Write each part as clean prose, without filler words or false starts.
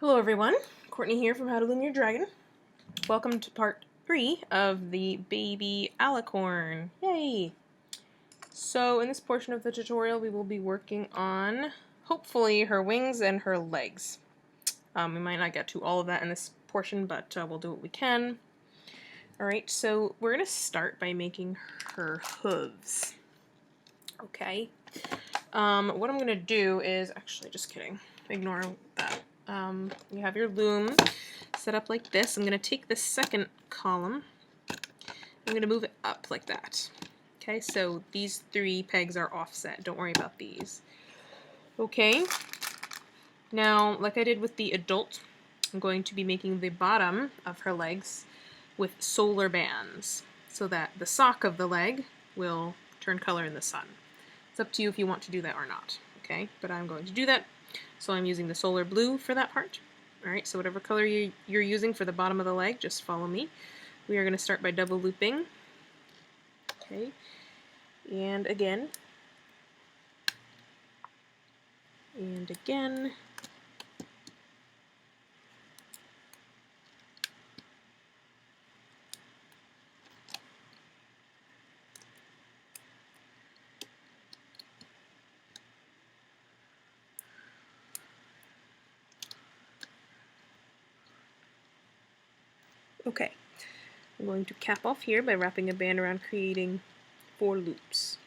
Hello everyone, Courtney here from How to Loom Your Dragon. Welcome to part 3 of the baby alicorn. Yay! So in this portion of the tutorial we will be working on, hopefully, her wings and her legs. We might not get to all of that in this portion, but we'll do what we can. Alright, so we're going to start by making her hooves. Okay. What I'm going to do is, actually just kidding, ignore that. You have your loom set up like this. I'm going to take the second column. I'm going to move it up like that. Okay, so these 3 pegs are offset. Don't worry about these. Okay, now like I did with the adult, I'm going to be making the bottom of her legs with solar bands so that the sock of the leg will turn color in the sun. It's up to you if you want to do that or not. Okay, but I'm going to do that. So I'm using the solar blue for that part. Alright, so whatever color you're using for the bottom of the leg, just follow me. We are going to start by double looping. Okay, and again. And again. Okay, I'm going to cap off here by wrapping a band around, creating 4 loops.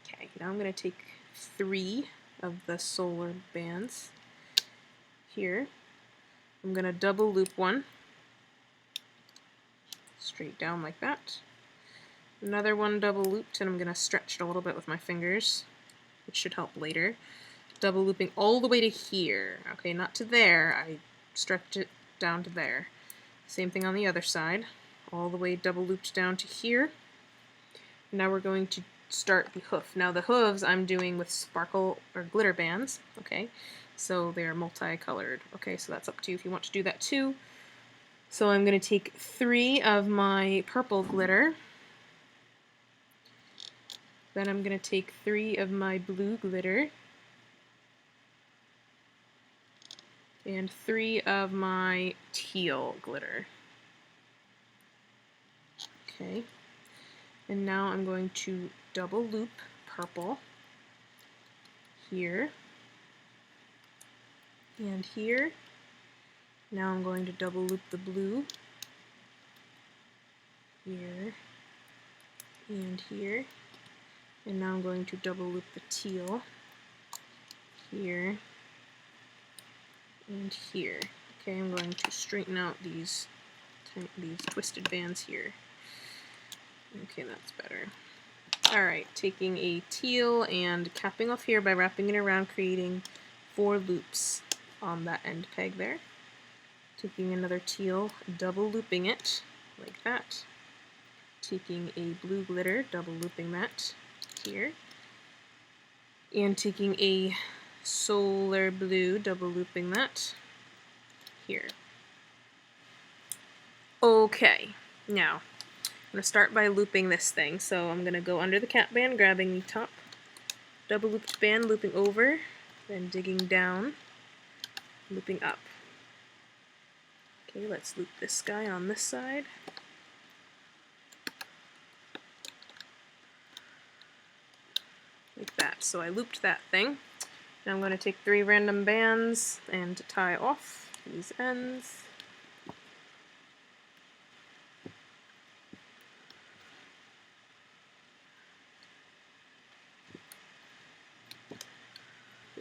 Okay, now I'm going to take 3 of the solar bands here. I'm going to double loop one, straight down like that. Another one double looped, and I'm going to stretch it a little bit with my fingers, which should help later. Double looping all the way to here. Okay, not to there, I stretched it down to there. Same thing on the other side, all the way double looped down to here. Now we're going to start the hoof. Now the hooves I'm doing with sparkle or glitter bands, okay? So they're multicolored, okay? So that's up to you if you want to do that too. So I'm going to take 3 of my purple glitter. Then I'm going to take 3 of my blue glitter. And 3 of my teal glitter. Okay, and now I'm going to double loop purple here and here. Now I'm going to double loop the blue here and here. And now I'm going to double loop the teal here and here. Okay, I'm going to straighten out these twisted bands here. Okay, that's better. Alright, taking a teal and capping off here by wrapping it around, creating 4 loops on that end peg there. Taking another teal, double looping it like that. Taking a blue glitter, double looping that here. And taking a solar blue, double looping that here. Okay, now I'm going to start by looping this thing. So I'm going to go under the cap band, grabbing the top double looped band, looping over, then digging down, looping up. Okay, let's loop this guy on this side. Like that. So I looped that thing. Now I'm going to take 3 random bands and tie off these ends.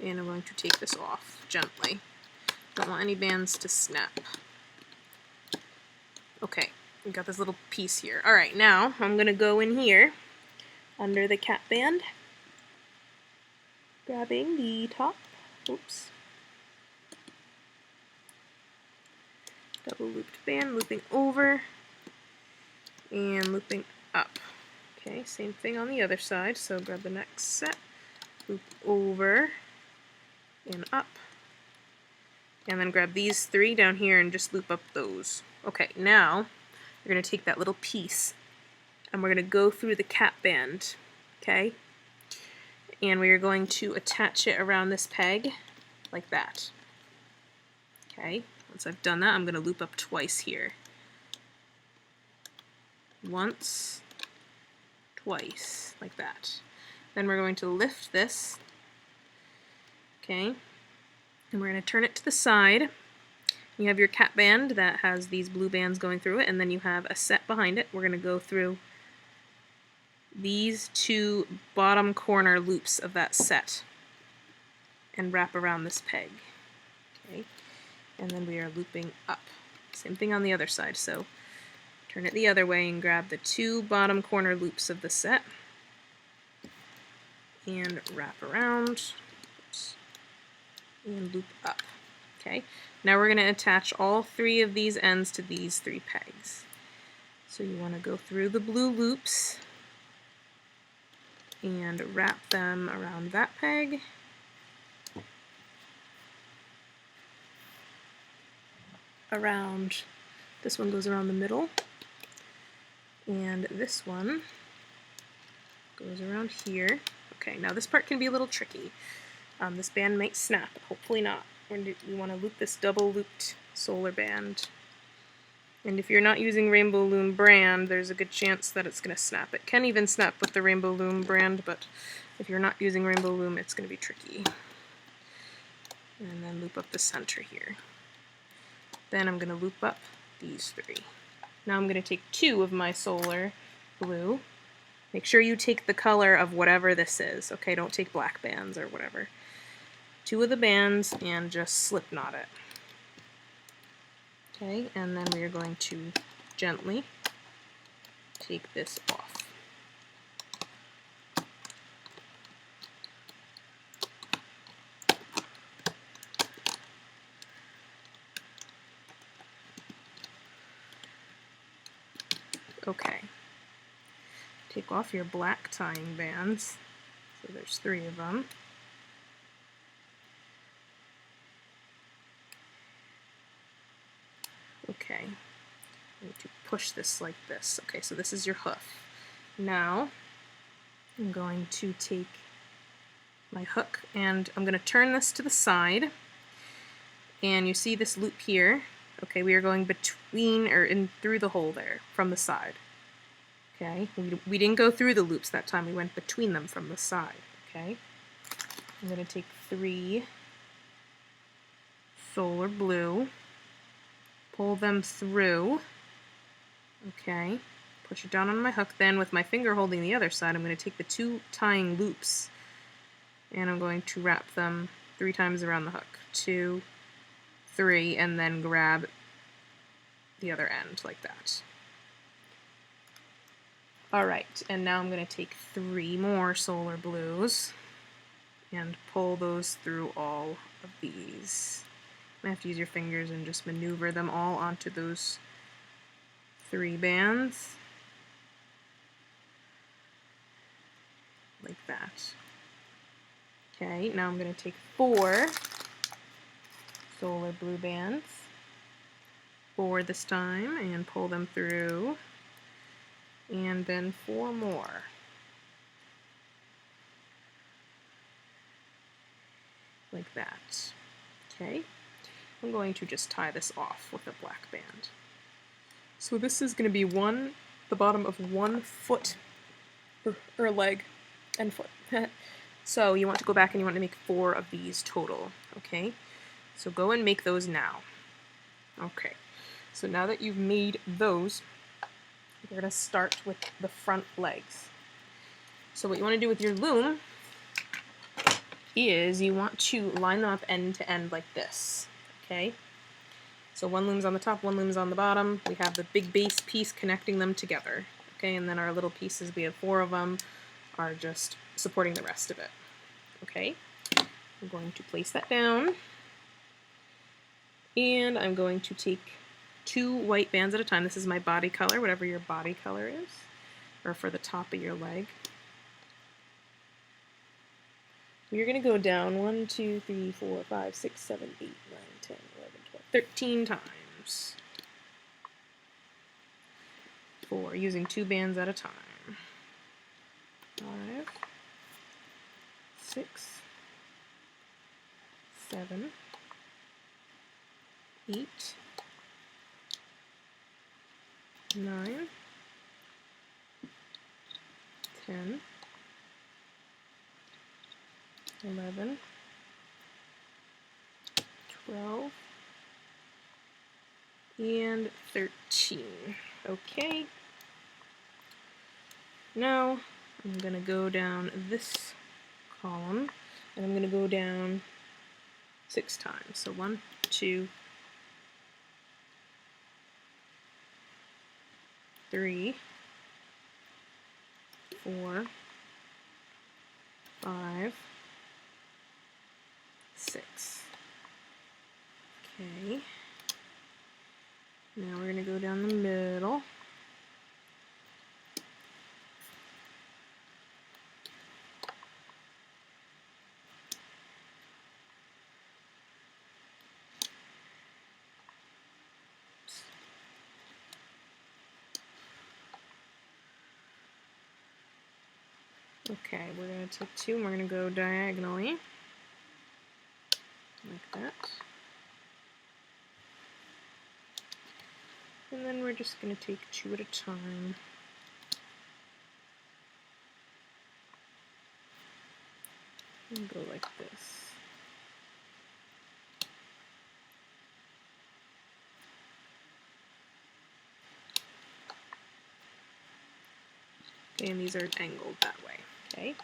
And I'm going to take this off gently. Don't want any bands to snap. Okay, we got this little piece here. Alright, now I'm going to go in here under the cap band, grabbing the top, oops, double looped band, looping over, and looping up. Okay, same thing on the other side, so grab the next set, loop over, and up, and then grab these 3 down here and just loop up those. Okay, now you're going to take that little piece and we're going to go through the cap band, okay? And we are going to attach it around this peg like that. Okay, once I've done that, I'm going to loop up twice here. Once, twice, like that. Then we're going to lift this, okay, and we're going to turn it to the side. You have your cat band that has these blue bands going through it, and then you have a set behind it. We're going to go through these two bottom corner loops of that set and wrap around this peg. Okay, and then we are looping up. Same thing on the other side, so turn it the other way and grab the two bottom corner loops of the set and wrap around. Oops, and loop up. Okay, now we're going to attach all three of these ends to these three pegs. So you want to go through the blue loops and wrap them around that peg. Around, this one goes around the middle, and this one goes around here. Okay, now this part can be a little tricky. This band might snap, hopefully not. We want to loop this double looped solar band. And if you're not using Rainbow Loom brand, there's a good chance that it's going to snap. It can even snap with the Rainbow Loom brand, but if you're not using Rainbow Loom, it's going to be tricky. And then loop up the center here. Then I'm going to loop up these three. Now I'm going to take two of my solar blue. Make sure you take the color of whatever this is, okay? Don't take black bands or whatever. Two of the bands and just slip knot it. Okay, and then we are going to gently take this off. Okay. Take off your black tying bands. So there's three of them. Okay. I'm going to push this like this. Okay, so this is your hoof. Now I'm going to take my hook and I'm going to turn this to the side. And you see this loop here. Okay, we are going between or in through the hole there from the side. Okay, we didn't go through the loops that time, we went between them from the side. Okay, I'm going to take three solar blue, pull them through. Okay, push it down on my hook. Then with my finger holding the other side, I'm going to take the two tying loops and I'm going to wrap them 3 times around the hook. 2, 3, and then grab the other end like that. Alright, and now I'm going to take 3 more solar blues and pull those through all of these. You have to use your fingers and just maneuver them all onto those 3 bands. Like that. Okay, now I'm going to take 4 solar blue bands, 4 this time, and pull them through, and then 4 more. Like that. Okay, I'm going to just tie this off with a black band. So this is going to be the bottom of 1 foot, or leg and foot. So you want to go back and you want to make 4 of these total, okay? So go and make those now. Okay, so now that you've made those, you're going to start with the front legs. So what you want to do with your loom is you want to line them up end to end like this, okay? So 1 loom's on the top, 1 loom's on the bottom. We have the big base piece connecting them together, okay? And then our little pieces, we have 4 of them, are just supporting the rest of it, okay? I'm going to place that down, and I'm going to take 2 white bands at a time. This is my body color, whatever your body color is, or for the top of your leg. You're going to go down 1, 2, 3, 4, 5, 6, 7, 8, 9, 10, 11, 12, 13 times. 4, using 2 bands at a time. 5, 6, 7, 8, 9, 10, 11, 12, and 13. Okay. Now I'm going to go down this column, and I'm going to go down 6 times. So 1, 2, 3, 4, 5, 6. Okay. Now we're going to go down the middle. Okay, we're going to take 2 and we're going to go diagonally, like that. And then we're just going to take 2 at a time. And go like this. And these are angled that way. Okay.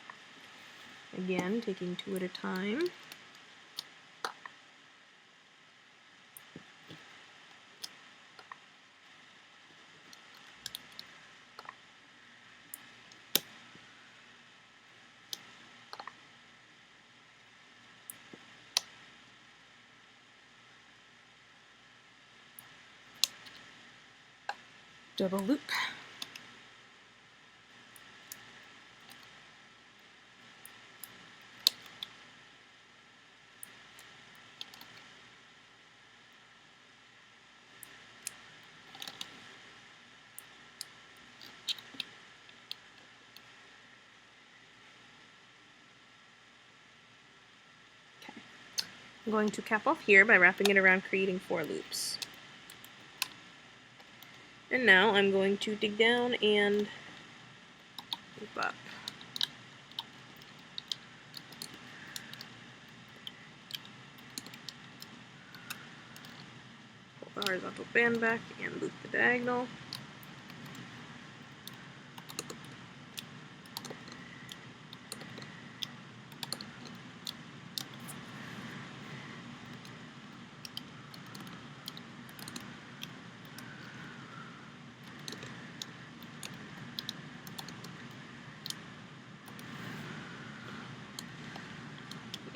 Again, taking 2 at a time. Double loop. I'm going to cap off here by wrapping it around, creating 4 loops. And now I'm going to dig down and loop up. Pull the horizontal band back and loop the diagonal.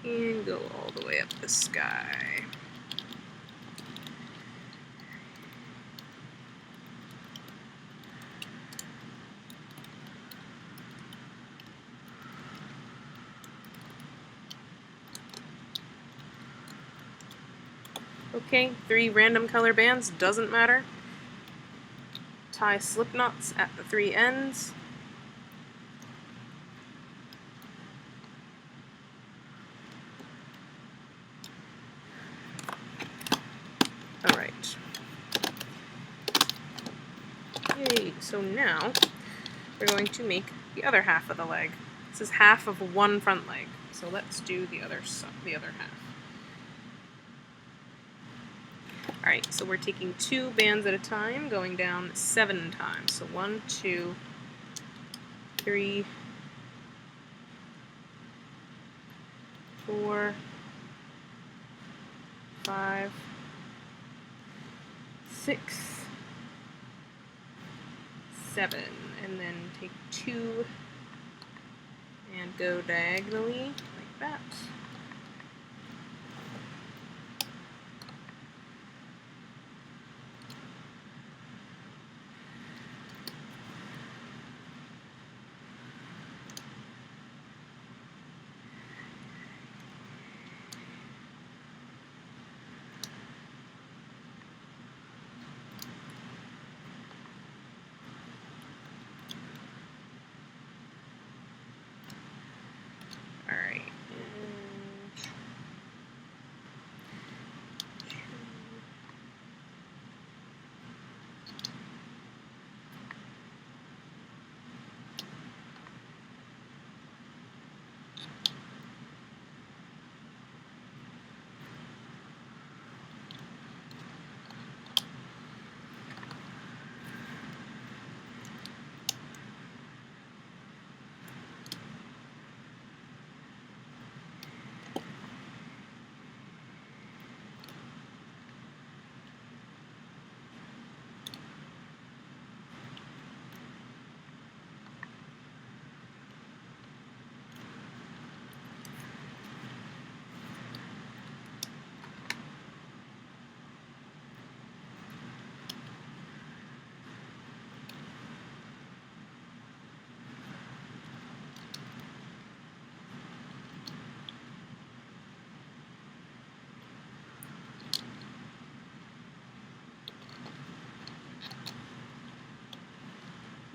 And go all the way up the sky. Okay, 3 random color bands, doesn't matter. Tie slip knots at the 3 ends. Alright. Yay, so now we're going to make the other half of the leg. This is half of one front leg, so let's do the other half. Alright, so we're taking 2 bands at a time, going down 7 times. So 1, 2, 3, 4, 5, 6, 7, and then take 2 and go diagonally like that. Alright,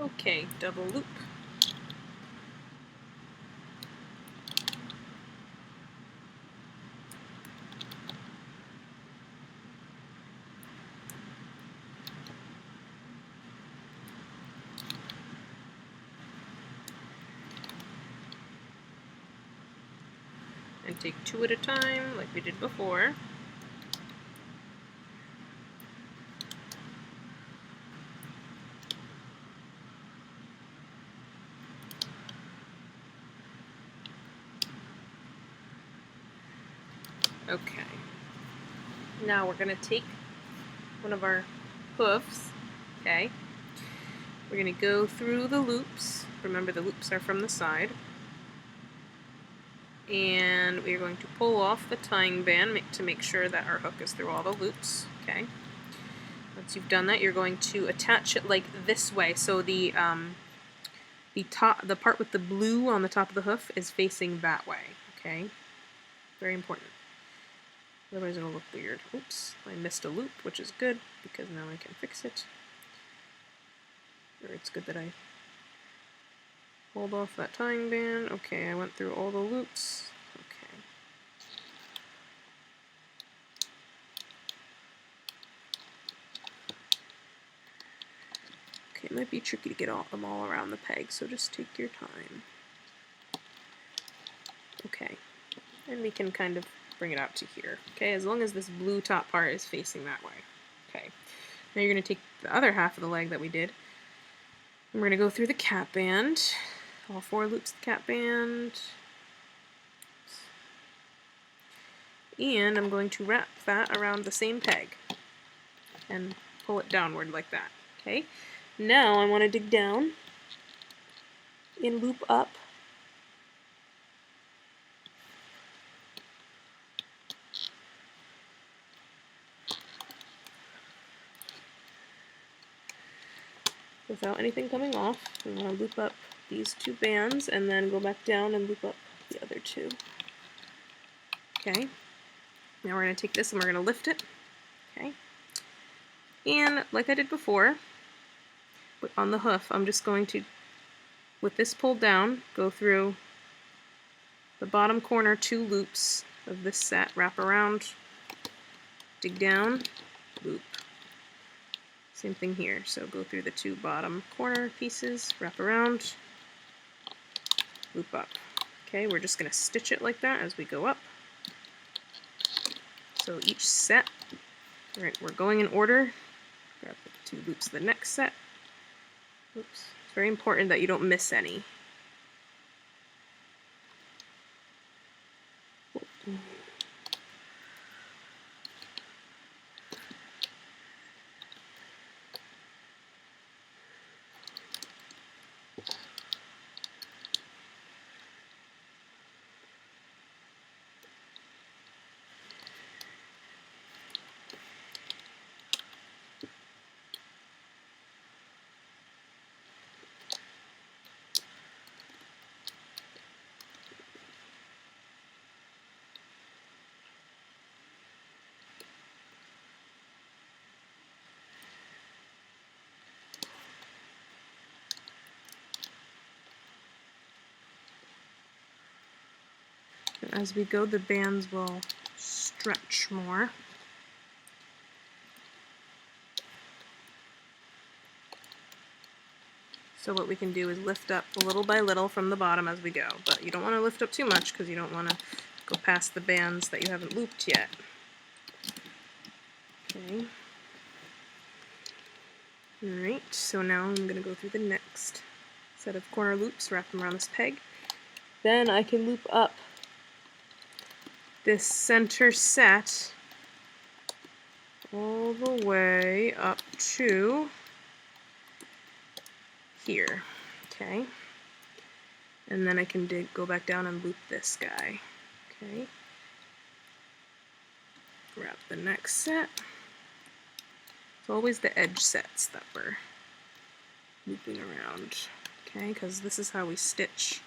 Okay, double loop. And take 2 at a time, like we did before. Okay. Now we're going to take one of our hoofs, okay? We're going to go through the loops. Remember, the loops are from the side. And we're going to pull off the tying band to make sure that our hook is through all the loops, okay? Once you've done that, you're going to attach it like this way. So the part with the blue on the top of the hoof is facing that way, okay? Very important. Otherwise it'll look weird. Oops, I missed a loop, which is good because now I can fix it. Or it's good that I pulled off that tying band. Okay, I went through all the loops. Okay. Okay, it might be tricky to get them all around the peg, so just take your time. Okay, and we can kind of bring it out to here. Okay, as long as this blue top part is facing that way. Okay, now you're going to take the other half of the leg that we did, and we're going to go through the cap band, all 4 loops of the cap band, and I'm going to wrap that around the same peg and pull it downward like that. Okay, now I want to dig down and loop up without anything coming off. I'm going to loop up these 2 bands and then go back down and loop up the other 2. Okay, now we're going to take this and we're going to lift it. Okay, and like I did before, on the hoof, I'm just going to, with this pulled down, go through the bottom corner 2 loops of this set, wrap around, dig down, loop. Same thing here, so go through the 2 bottom corner pieces, wrap around, loop up. Okay, we're just going to stitch it like that as we go up. So each set, we're going in order. Grab the 2 loops of the next set. Oops. It's very important that you don't miss any. As we go, the bands will stretch more. So what we can do is lift up little by little from the bottom as we go, but you don't want to lift up too much because you don't want to go past the bands that you haven't looped yet. Okay. Alright, so now I'm going to go through the next set of corner loops, wrap them around this peg. Then I can loop up this center set all the way up to here, okay? And then I can go back down and loop this guy, okay? Grab the next set. It's always the edge sets that we're looping around, okay? Because this is how we stitch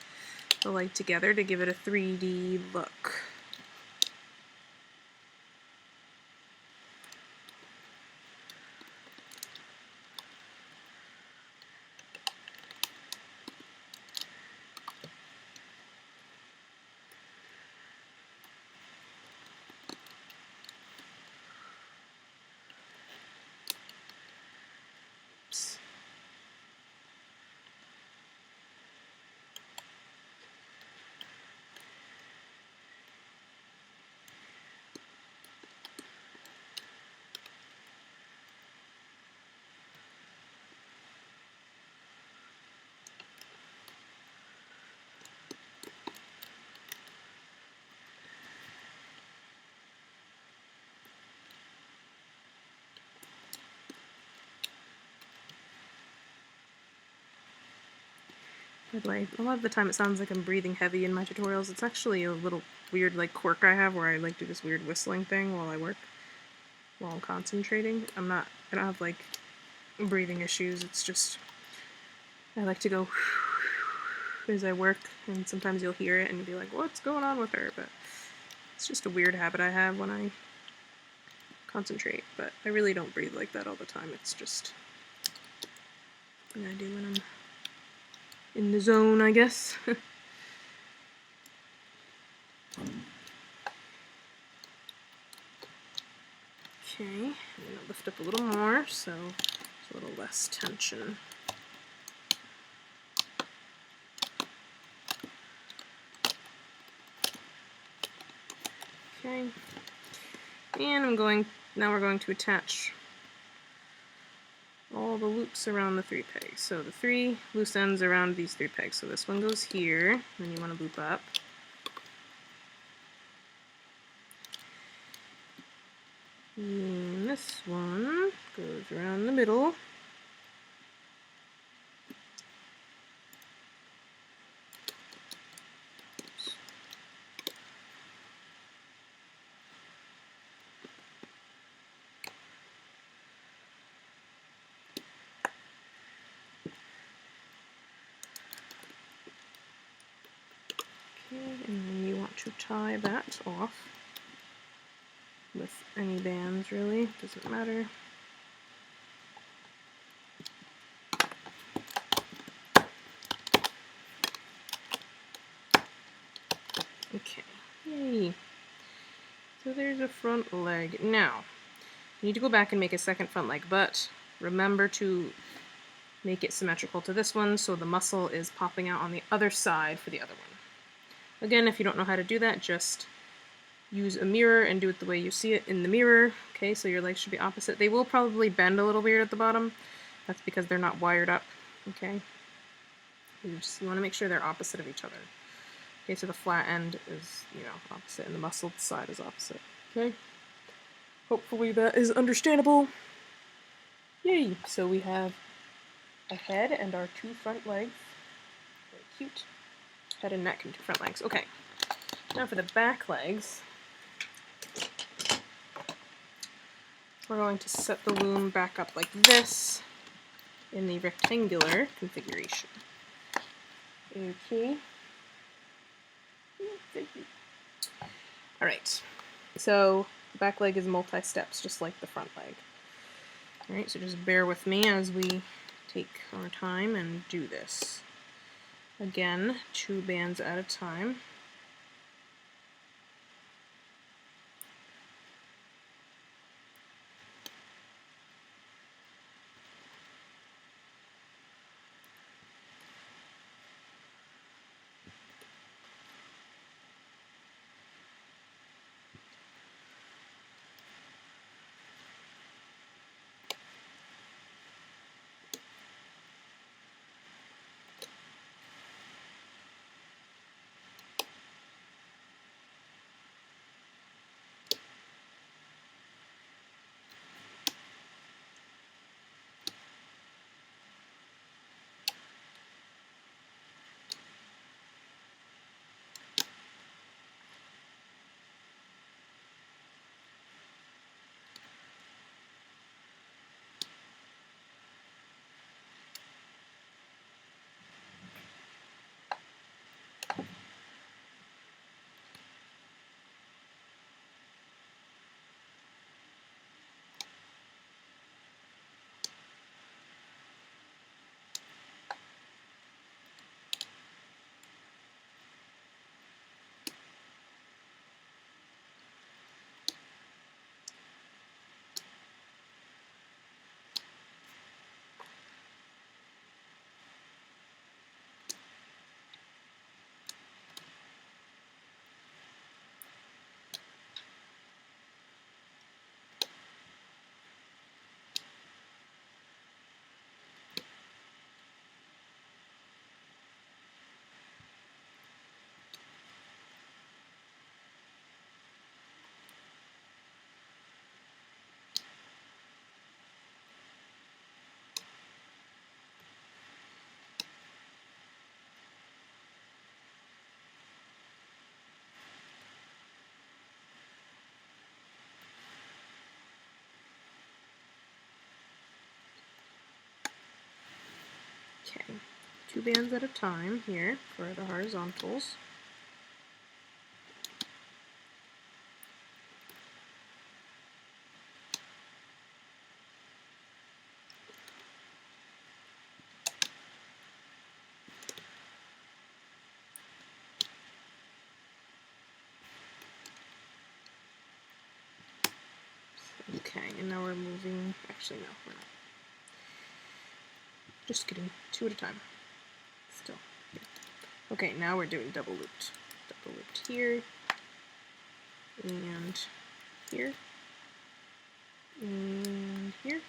the leg together to give it a 3D look. By the way, a lot of the time it sounds like I'm breathing heavy in my tutorials. It's actually a little weird like quirk I have where I like do this weird whistling thing while I work, while I'm concentrating. I don't have like breathing issues, it's just I like to go as I work, and sometimes you'll hear it and you'll be like, what's going on with her? But it's just a weird habit I have when I concentrate, but I really don't breathe like that all the time. It's just something I do when I'm in the zone, I guess. Okay, I'm going to lift up a little more so there's a little less tension. Okay, and now we're going to attach all the loops around the 3 pegs. So the 3 loose ends around these 3 pegs. So this one goes here, then you want to loop up. And this one goes around the middle. Okay, and then you want to tie that off with any bands, really, doesn't matter. Okay, yay. So there's a front leg. Now, you need to go back and make a second front leg, but remember to make it symmetrical to this one so the muscle is popping out on the other side for the other one. Again, if you don't know how to do that, just use a mirror and do it the way you see it in the mirror. Okay, so your legs should be opposite. They will probably bend a little weird at the bottom. That's because they're not wired up. Okay, you want to make sure they're opposite of each other. Okay, so the flat end is, opposite, and the muscled side is opposite. Okay, hopefully that is understandable. Yay! So we have a head and our 2 front legs. Very cute. Head and neck and 2 front legs. Okay, now for the back legs. We're going to set the loom back up like this in the rectangular configuration. Okay. Alright, so the back leg is multi-steps, just like the front leg. Alright, so just bear with me as we take our time and do this. Again, 2 bands at a time. Okay, 2 bands at a time here for the horizontals. Okay, and now we're moving, actually no, we're not. Just kidding, 2 at a time. Still. Okay, now we're doing double looped. Double looped here, and here, and here,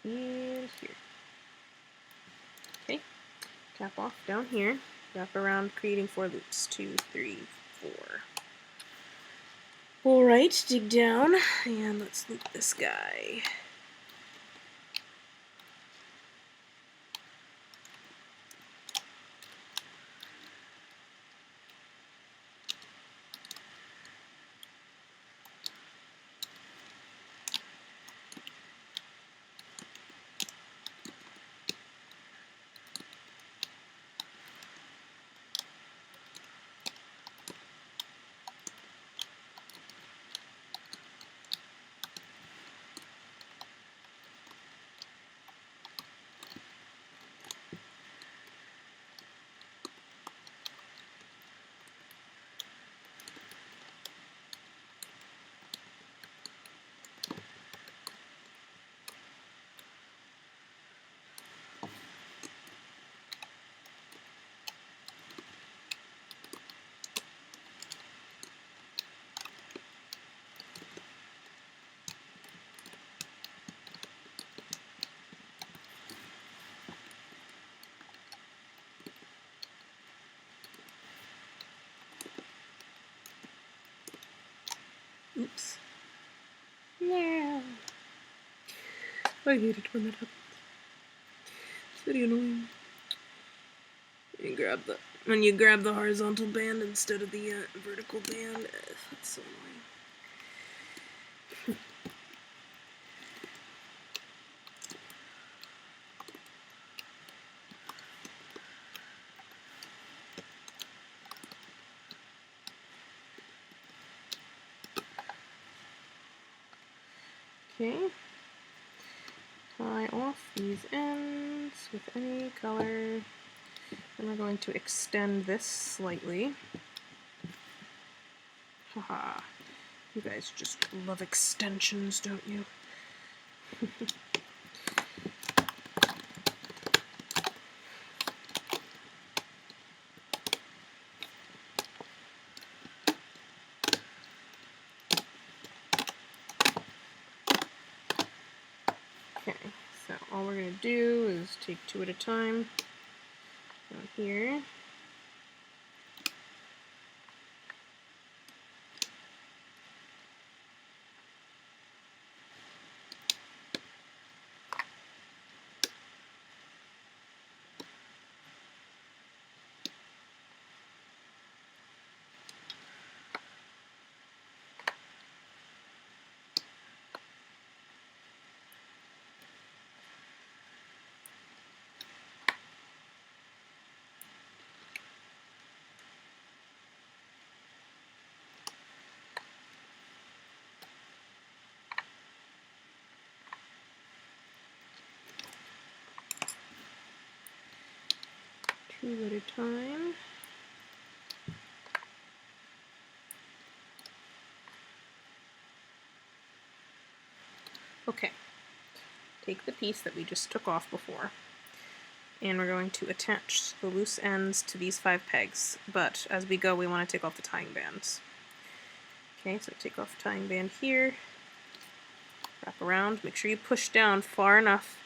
and here. Okay, cap off down here, wrap around, creating 4 loops. 2, 3, 4. Alright, dig down, and let's loop this guy. Oops. Yeah. I hate it when that happens. It's very annoying. When you grab the horizontal band instead of the vertical band, that's so annoying. Okay. Tie off these ends with any color. And we're going to extend this slightly. Haha. You guys just love extensions, don't you? Okay, so all we're going to do is take 2 at a time. Down here. Two at a time. Okay, take the piece that we just took off before, and we're going to attach the loose ends to these 5 pegs, but as we go we want to take off the tying bands. Okay, so take off the tying band here, wrap around, make sure you push down far enough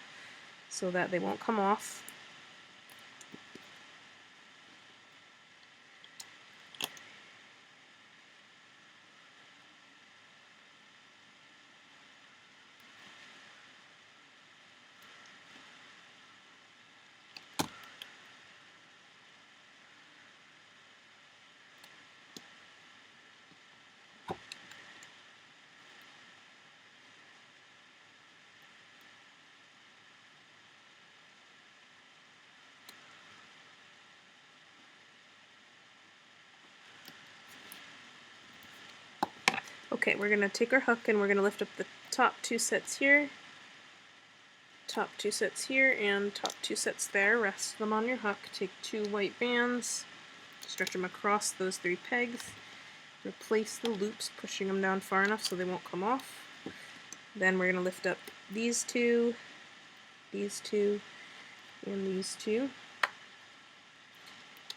so that they won't come off. Okay, we're gonna take our hook and we're gonna lift up the top 2 sets here, top 2 sets here, and top 2 sets there. Rest them on your hook. Take 2 white bands, stretch them across those 3 pegs, replace the loops, pushing them down far enough so they won't come off. Then we're gonna lift up these 2, and these 2.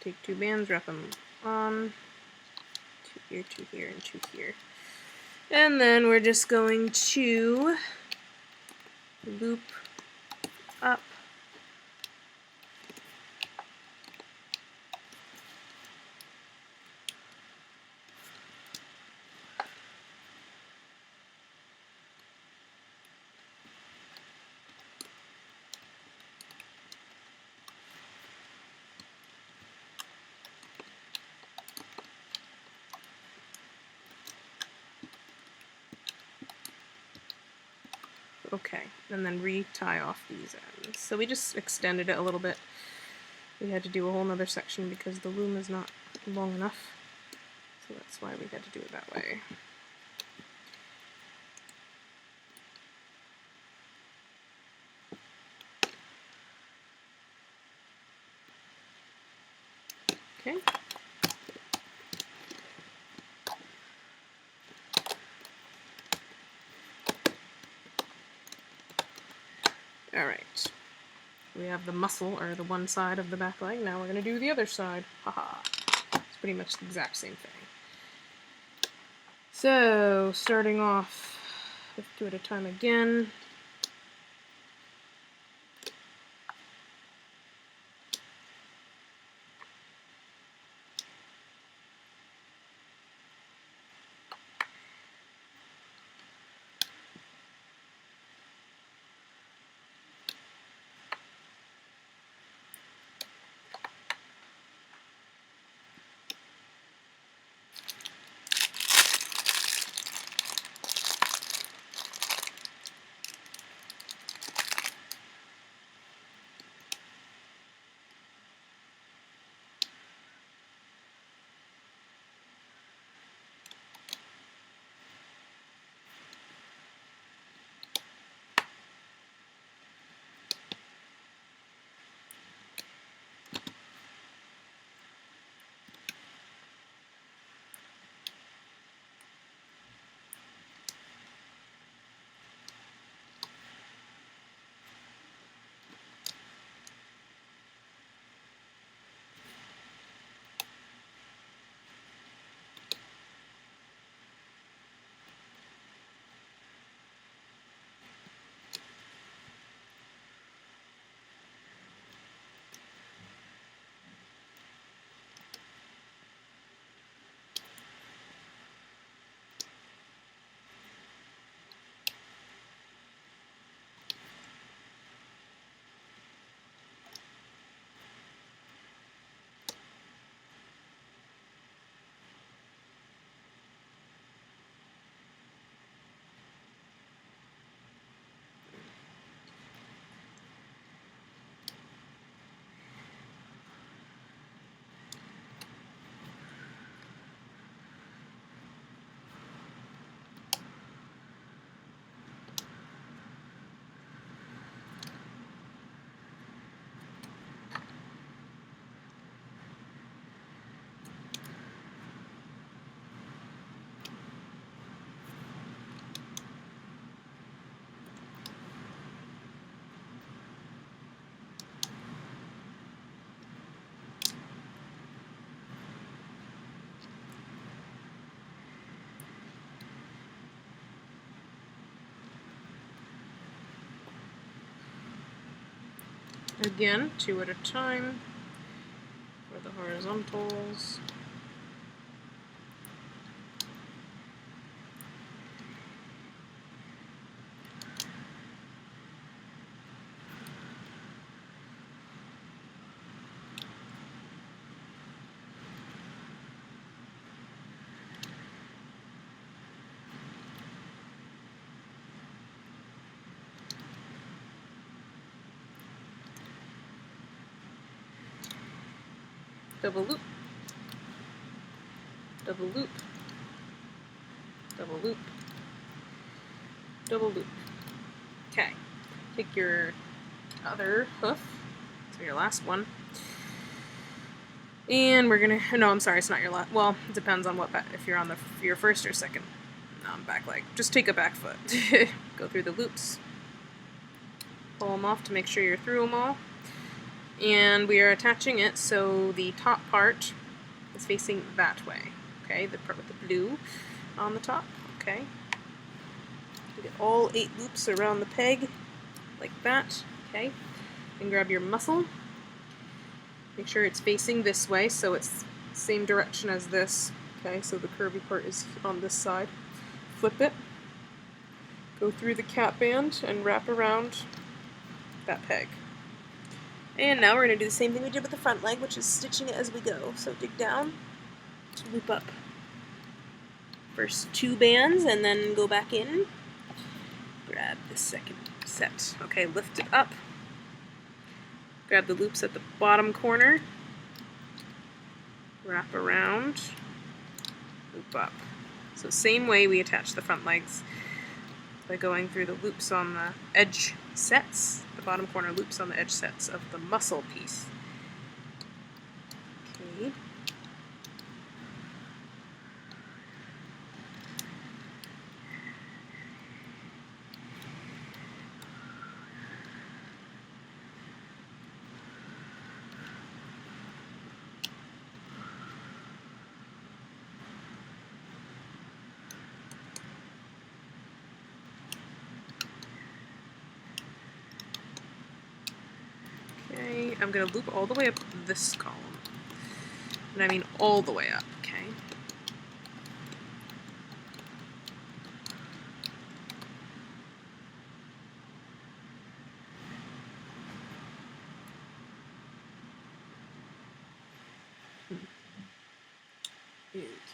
Take 2 bands, wrap them on, 2 here, and 2 here. And then we're just going to loop up okay, and then re-tie off these ends. So we just extended it a little bit. We had to do a whole nother section because the loom is not long enough. So that's why we had to do it that way. Okay. Alright. We have the muscle, or the one side of the back leg. Now we're going to do the other side. Haha. It's pretty much the exact same thing. So, starting off with 2 at a time again. Again, 2 at a time for the horizontals. Double loop, double loop, double loop, double loop. Okay, take your other hoof, so your last one, and we're gonna, no, I'm sorry, it's not your last, well, it depends on what, if you're on your first or second back leg. Just take a back foot. Go through the loops, pull them off to make sure you're through them all, and we are attaching it so the top part is facing that way, okay, the part with the blue on the top, okay. You get all 8 loops around the peg, like that, okay. And grab your muscle, make sure it's facing this way so it's the same direction as this, okay, so the curvy part is on this side. Flip it, go through the cap band and wrap around that peg. And now we're going to do the same thing we did with the front leg, which is stitching it as we go. So dig down, loop up. First 2 bands and then go back in. Grab the second set. Okay, lift it up. Grab the loops at the bottom corner. Wrap around. Loop up. So same way we attach the front legs, by going through the loops on the edge sets, the bottom corner loops on the edge sets of the muscle piece. Okay. Okay, I'm going to loop all the way up this column. And I mean all the way up, okay?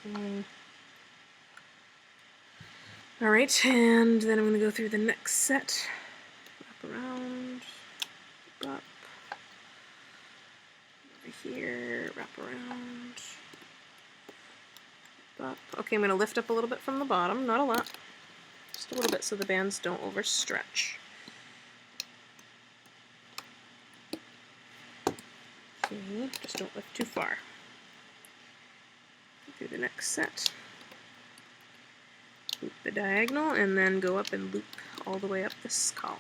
Okay. Alright, and then I'm going to go through the next set. Wrap around, up, over here, wrap around, up. Okay, I'm going to lift up a little bit from the bottom, not a lot, just a little bit so the bands don't overstretch. Okay, just don't lift too far. Do the next set. Loop the diagonal and then go up and loop all the way up this column.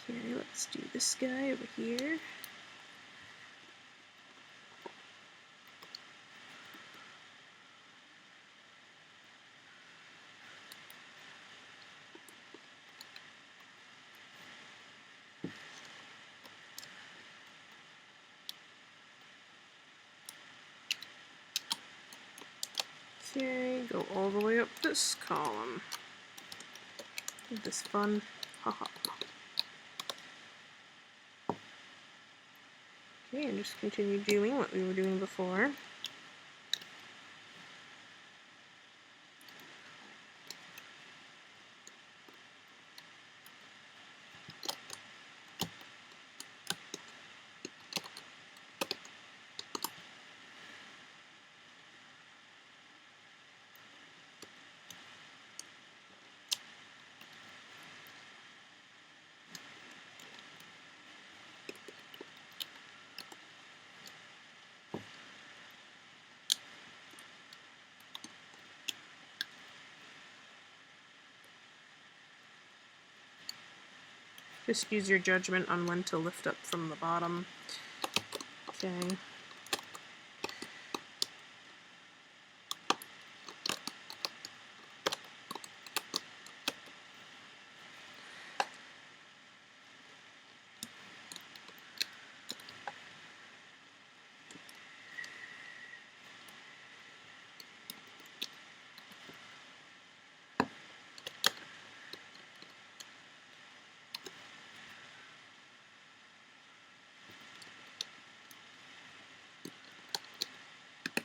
Okay, let's do this guy over here. Okay, go all the way up this column. Isn't this fun? Haha. Okay, and just continue doing what we were doing before. Just use your judgment on when to lift up from the bottom. Okay.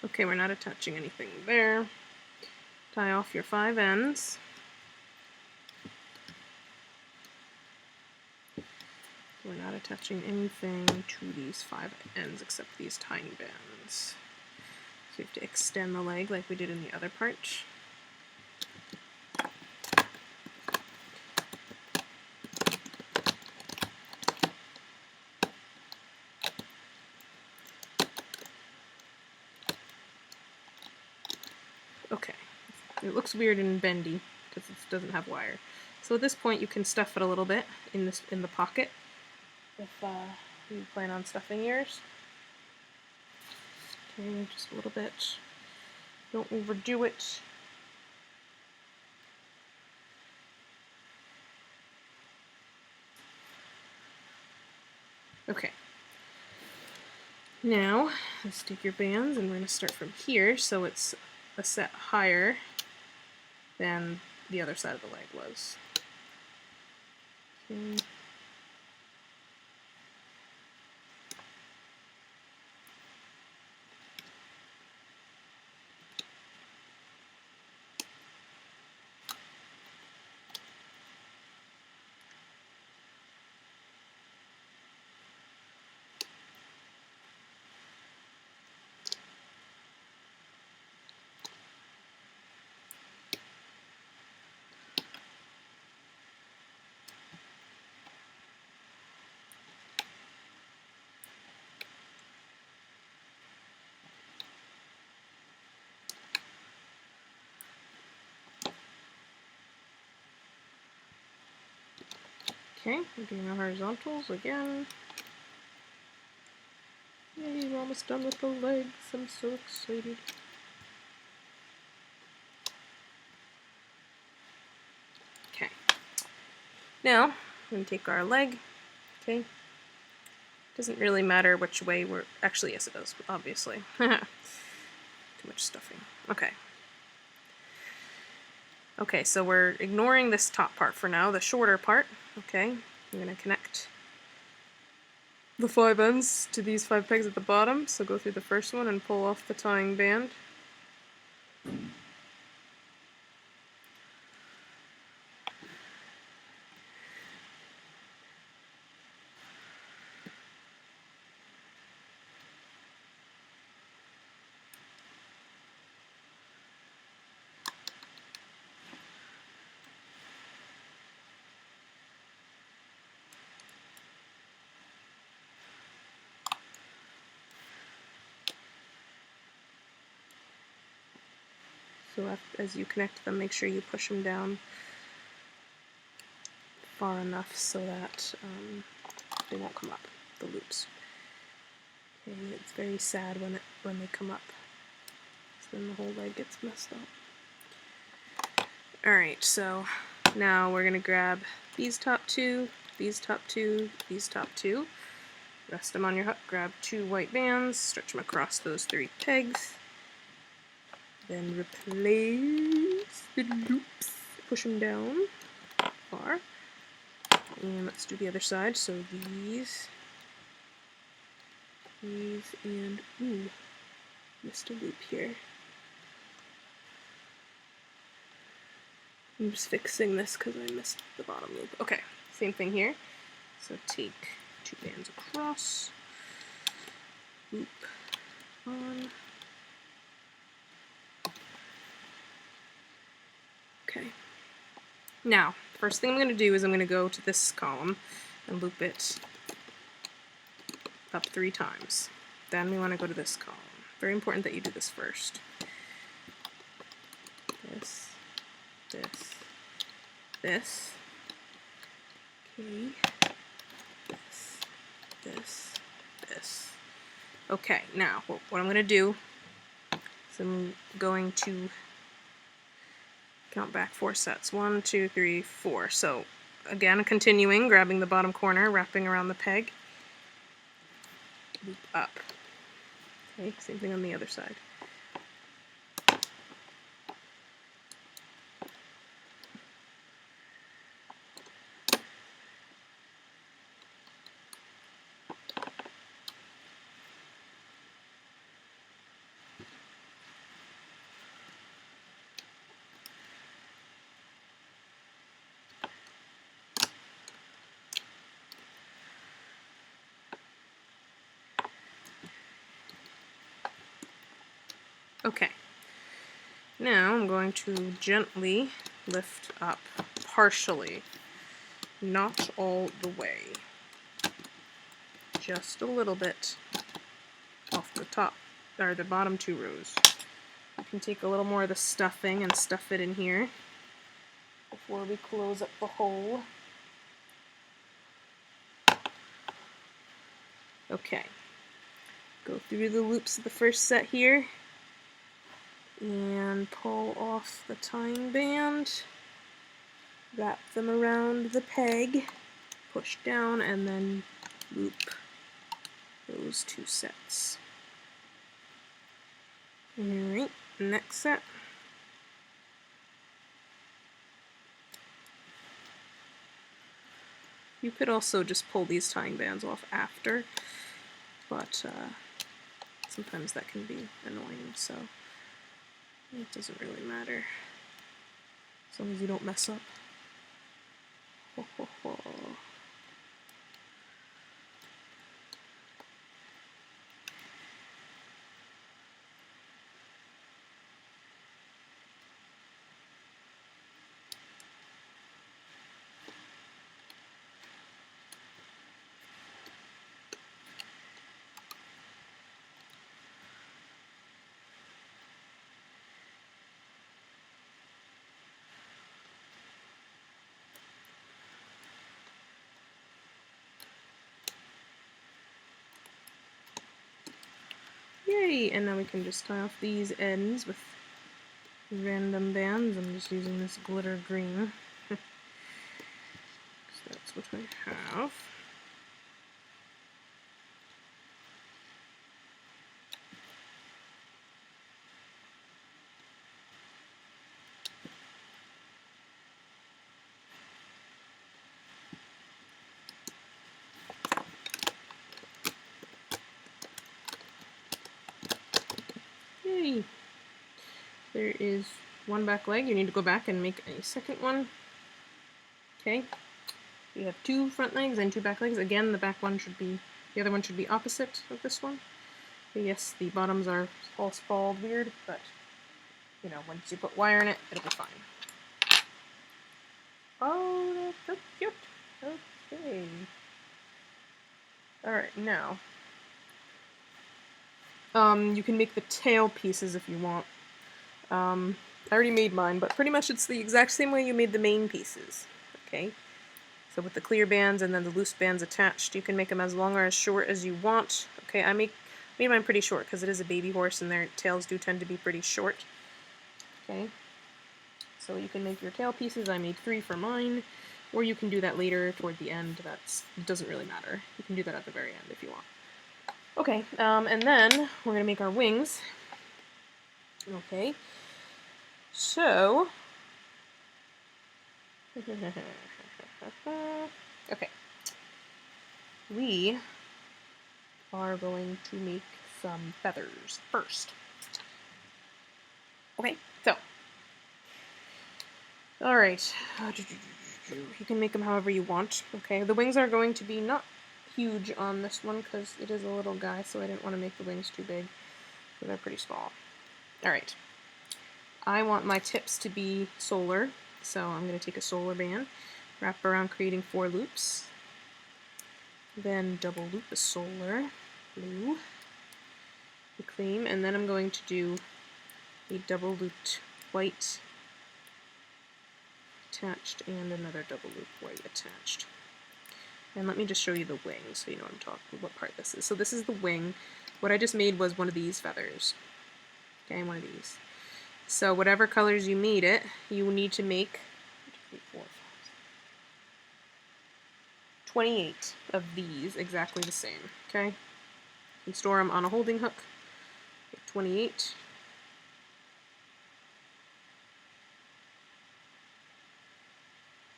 Okay, we're not attaching anything there. Tie off your 5 ends. We're not attaching anything to these 5 ends except these tiny bands. So you have to extend the leg like we did in the other part. Okay, it looks weird and bendy because it doesn't have wire. So at this point you can stuff it a little bit in the pocket if you plan on stuffing yours. Okay, just a little bit. Don't overdo it. Okay. Now, let's take your bands and we're going to start from here so it's a set higher than the other side of the leg was. Okay. Okay, we're doing our horizontals again. Yay, we're almost done with the legs. I'm so excited. Okay. Now, I'm going to take our leg. Okay. Doesn't really matter which way we're... Actually, yes it does, obviously. Too much stuffing. Okay. Okay, so we're ignoring this top part for now, the shorter part. Okay, I'm going to connect the 5 ends to these 5 pegs at the bottom. So go through the first one and pull off the tying band. So as you connect them, make sure you push them down far enough so that they won't come up, the loops. Okay, it's very sad when they come up, so then the whole leg gets messed up. Alright, so now we're going to grab these top 2, these top 2, these top 2, rest them on your hook, grab 2 white bands, stretch them across those 3 pegs, then replace the loops, push them down far, and let's do the other side. So these, and ooh, missed a loop here. I'm just fixing this because I missed the bottom loop. Okay, same thing here. So take 2 bands across, loop on. Okay. Now, first thing I'm going to do is I'm going to go to this column and loop it up 3 times. Then we want to go to this column. Very important that you do this first. This, this, this. Okay. This. Okay, now what I'm going to do is I'm going to count back 4 sets. 1, 2, 3, 4. So again, continuing, grabbing the bottom corner, wrapping around the peg, loop up. Okay, same thing on the other side. Okay. Now I'm going to gently lift up partially, not all the way, just a little bit off the top, or the bottom 2 rows. I can take a little more of the stuffing and stuff it in here before we close up the hole. Okay, go through the loops of the first set here and pull off the tying band, wrap them around the peg, push down, and then loop those 2 sets. Alright, next set. You could also just pull these tying bands off after, but sometimes that can be annoying, so it doesn't really matter, as long as you don't mess up. Ho, ho, ho. Yay! And now we can just tie off these ends with random bands. I'm just using this glitter green. Because that's what I have. Yay! There is one back leg. You need to go back and make a second one. Okay. You have 2 front legs and 2 back legs. Again, the other one should be opposite of this one. But yes, the bottoms are all spalled weird, but you know, once you put wire in it, it'll be fine. Oh, that's so cute. Okay. Alright, now you can make the tail pieces if you want. I already made mine, but pretty much it's the exact same way you made the main pieces. Okay, so with the clear bands and then the loose bands attached, you can make them as long or as short as you want. Okay, I made mine pretty short because it is a baby horse and their tails do tend to be pretty short. Okay, so you can make your tail pieces. I made 3 for mine, or you can do that later toward the end. It doesn't really matter. You can do that at the very end if you want. Okay, and then we're going to make our wings. Okay, so okay, we are going to make some feathers first. Okay, so alright, you can make them however you want. Okay, the wings are going to be not huge on this one because it is a little guy, so I didn't want to make the wings too big, so they're pretty small. Alright, I want my tips to be solar, so I'm going to take a solar band, wrap around creating 4 loops, then double loop a solar blue, reclaim, and then I'm going to do a double looped white attached and another double loop white attached. And let me just show you the wing so you know what part this is. So this is the wing. What I just made was one of these feathers. Okay, one of these. So whatever colors you made it, you need to make 28 of these exactly the same. Okay? You can store them on a holding hook. 28.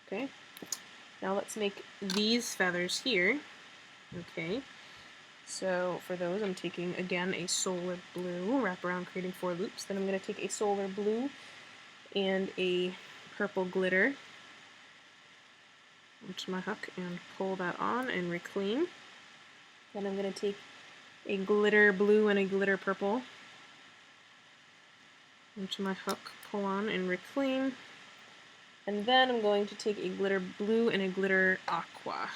Okay, now let's make these feathers here. Okay, so for those I'm taking again a solar blue, wrap around creating 4 loops, then I'm going to take a solar blue and a purple glitter onto my hook and pull that on and reclaim. Then I'm going to take a glitter blue and a glitter purple into my hook, pull on and reclaim. And then I'm going to take a glitter blue and a glitter aqua.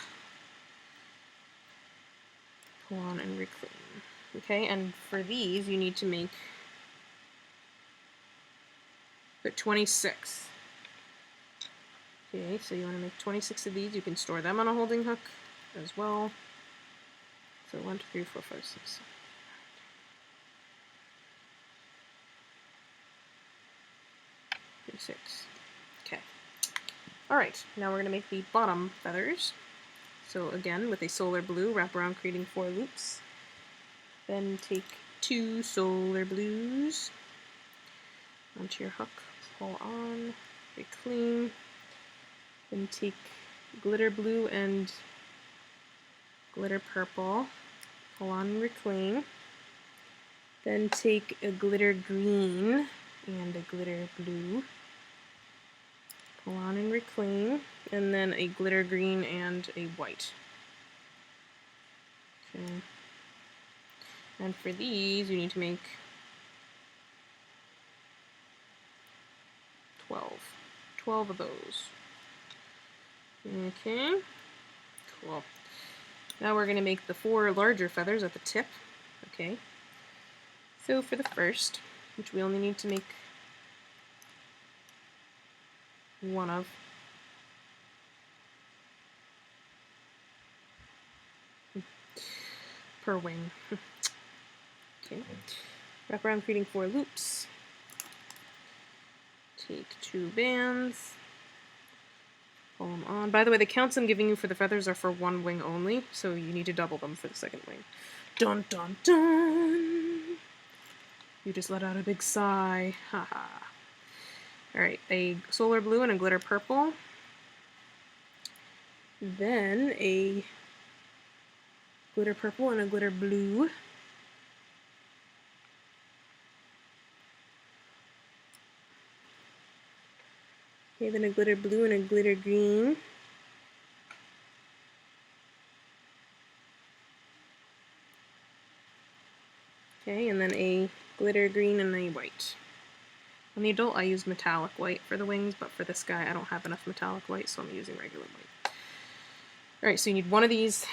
Pull on and reclaim. Okay, and for these you need to make 26. Okay, so you want to make 26 of these. You can store them on a holding hook as well. So 1, 2, 3, 4, 5, 6. 6. Okay. Alright, now we're going to make the bottom feathers. So again, with a solar blue, wrap around creating 4 loops. Then take 2 solar blues onto your hook, pull on, reclaim. Then take glitter blue and glitter purple, pull on and reclaim. Then take a glitter green and a glitter blue, pull on and reclaim, and then a glitter green and a white. Okay. And for these, you need to make 12 of those. Okay, cool. Now we're going to make the 4 larger feathers at the tip. Okay, so for the first, which we only need to make 1 of, per wing. Okay, wrap around creating 4 loops. Take 2 bands, pull them on. By the way, the counts I'm giving you for the feathers are for 1 wing only, so you need to double them for the second wing. Dun dun dun! You just let out a big sigh. Haha. Alright, a solar blue and a glitter purple. Then a glitter purple and a glitter blue. Okay, then a glitter blue and a glitter green. Okay, and then a glitter green and a white. On the adult, I use metallic white for the wings, but for this guy, I don't have enough metallic white, so I'm using regular white. Alright, so you need 1 of these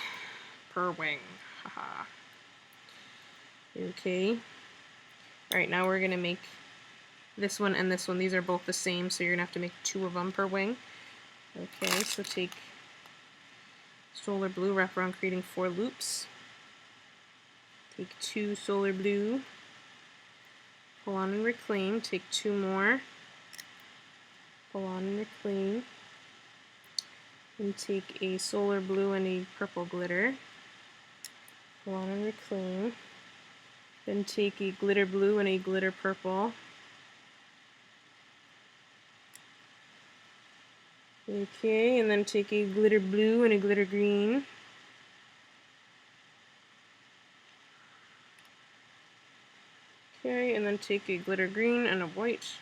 per wing. Haha. Okay. Alright, now we're going to make this one and this one. These are both the same, so you're going to have to make 2 of them per wing. Okay, so take solar blue, wrap around creating 4 loops. Take 2 solar blue, pull on and reclaim, take 2 more, pull on and reclaim, and take a solar blue and a purple glitter, pull on and reclaim, then take a glitter blue and a glitter purple, okay, and then take a glitter blue and a glitter green, okay, and then take a glitter green and a white.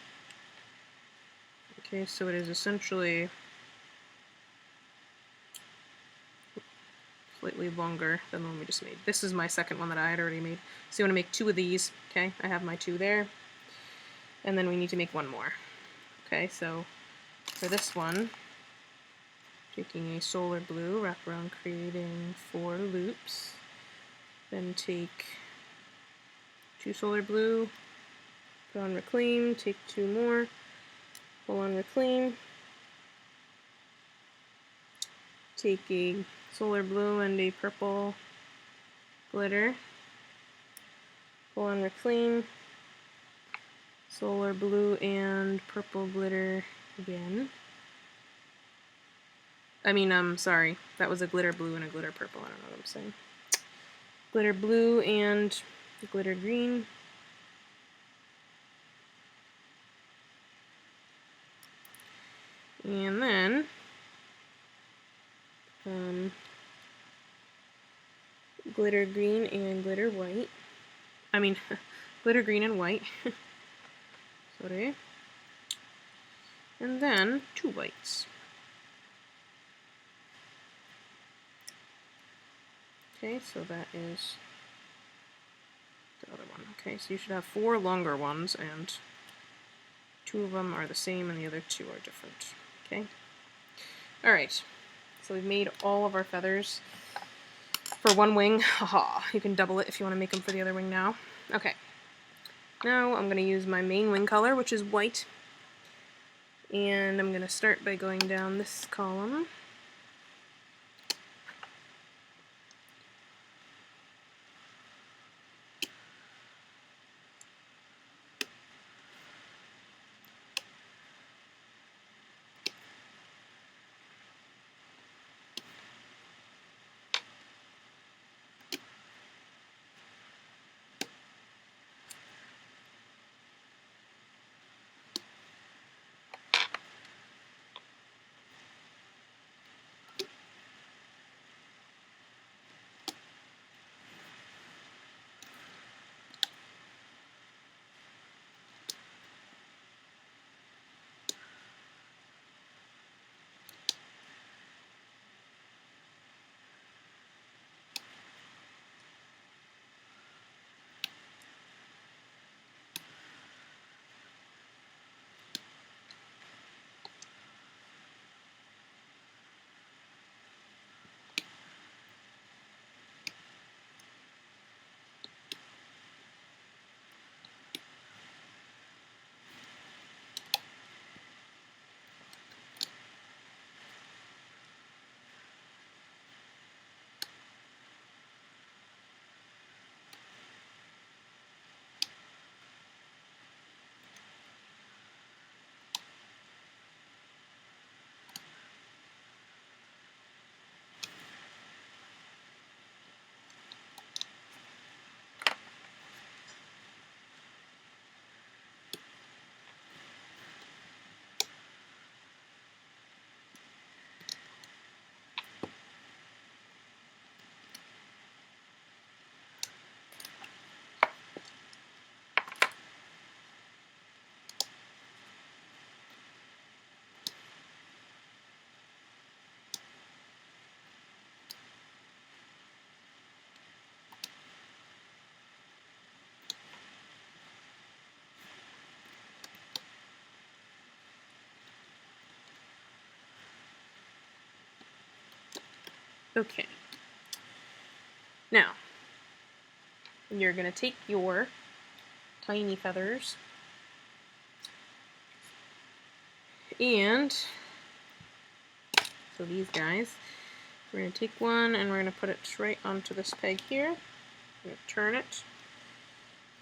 Okay, so it is essentially slightly longer than the one we just made. This is my second one that I had already made. So you want to make 2 of these. Okay, I have my 2 there. And then we need to make 1 more. Okay, so for this one, taking a solar blue, wrap around creating 4 loops. Then take 2 solar blue, put on reclaim, take 2 more, pull on reclaim, take a solar blue and a purple glitter, pull on reclaim, solar blue and purple glitter again. Sorry, that was a glitter blue and a glitter purple, I don't know what I'm saying. Glitter blue and glitter green. And then glitter green and glitter white. Glitter green and white. Sorry. And then 2 whites. Okay, so that is the other one. Okay, so you should have 4 longer ones and 2 of them are the same and the other 2 are different. Okay. Alright, so we've made all of our feathers for one wing. Haha, you can double it if you want to make them for the other wing now. Okay, now I'm going to use my main wing color, which is white, and I'm going to start by going down this column. Okay. Now, you're going to take your tiny feathers and, so these guys, we're going to take one and we're going to put it right onto this peg here. I'm going to turn it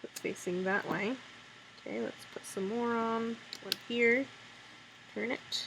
so it's facing that way. Okay, let's put some more on. One here. Turn it.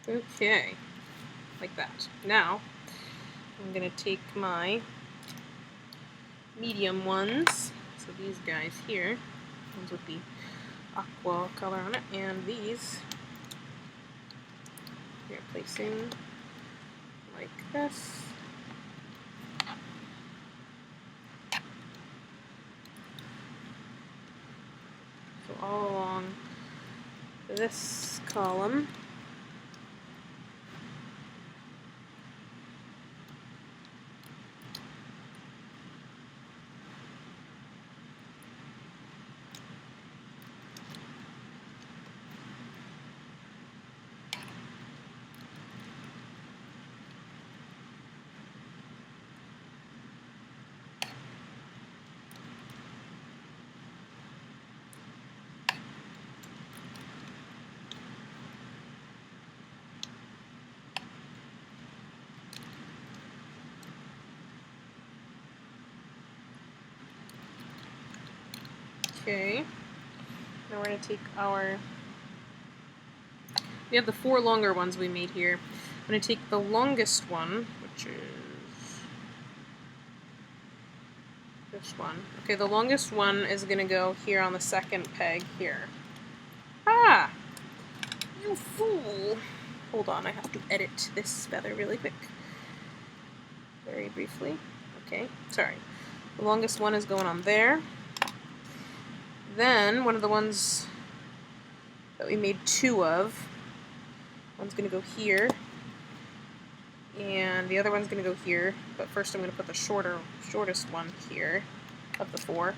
Okay, like that. Now, I'm going to take my medium ones, so these guys here, ones with the aqua color on it, and these we're placing like this. So all along this column. Okay. Now we're going to take our... We have the 4 longer ones we made here. I'm going to take the longest one, which is this one. Okay, the longest one is going to go here on the second peg here. Ah! You fool! Hold on, I have to edit this feather really quick. Very briefly. Okay, sorry. The longest one is going on there. Then, one of the ones that we made 2 of, one's going to go here, and the other one's going to go here, but first I'm going to put the shortest one here, of the 4.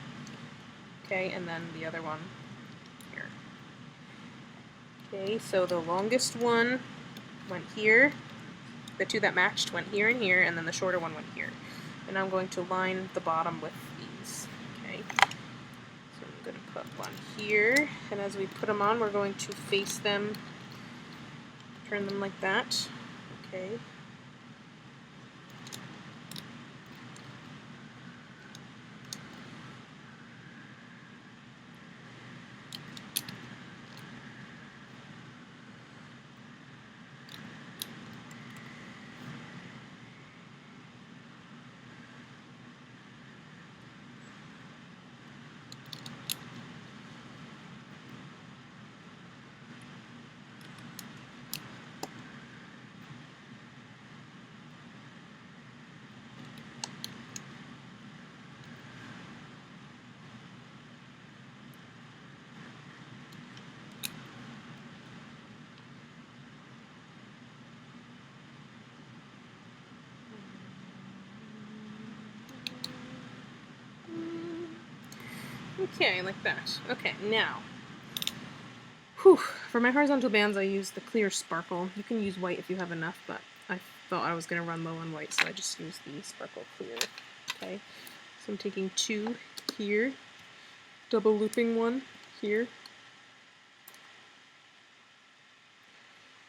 Okay, and then the other one here. Okay, so the longest one went here, the 2 that matched went here and here, and then the shorter one went here. And I'm going to line the bottom with these. Okay, so I'm going to put one here, and as we put them on, we're going to face them, turn them like that. Okay. Okay, like that. Okay, now, for my horizontal bands I use the clear sparkle. You can use white if you have enough, but I thought I was going to run low on white, so I just used the sparkle clear. Okay, so I'm taking 2 here, double looping 1 here,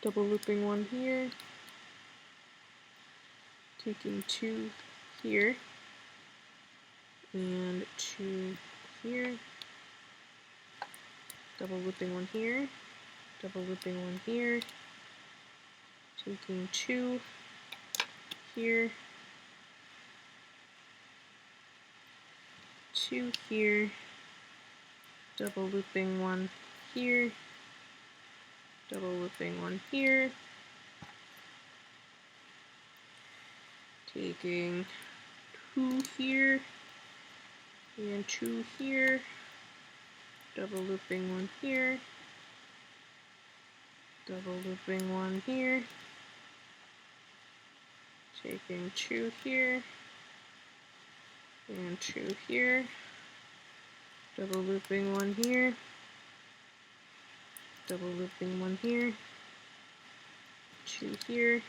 double looping 1 here, taking 2 here, and 2 here, double looping 1 here, double looping 1 here, taking 2 here, 2 here, double looping 1 here, double looping 1 here, taking 2 here, and 2 here, double looping 1 here, double looping 1 here, taking 2 here, and 2 here, double looping 1 here, double looping 1 here, 2 here,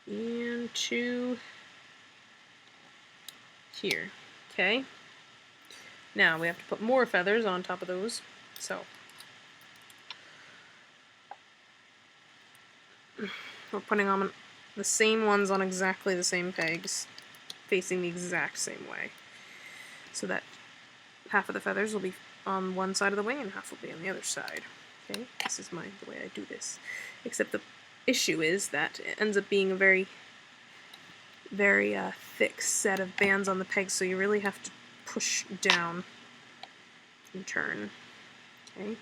and 2 here. Okay. Now we have to put more feathers on top of those. So we're putting on the same ones on exactly the same pegs, facing the exact same way, so that half of the feathers will be on one side of the wing and half will be on the other side. Okay, this is the way I do this. Except the issue is that it ends up being a very thick set of bands on the pegs, so you really have to push down and turn. Okay.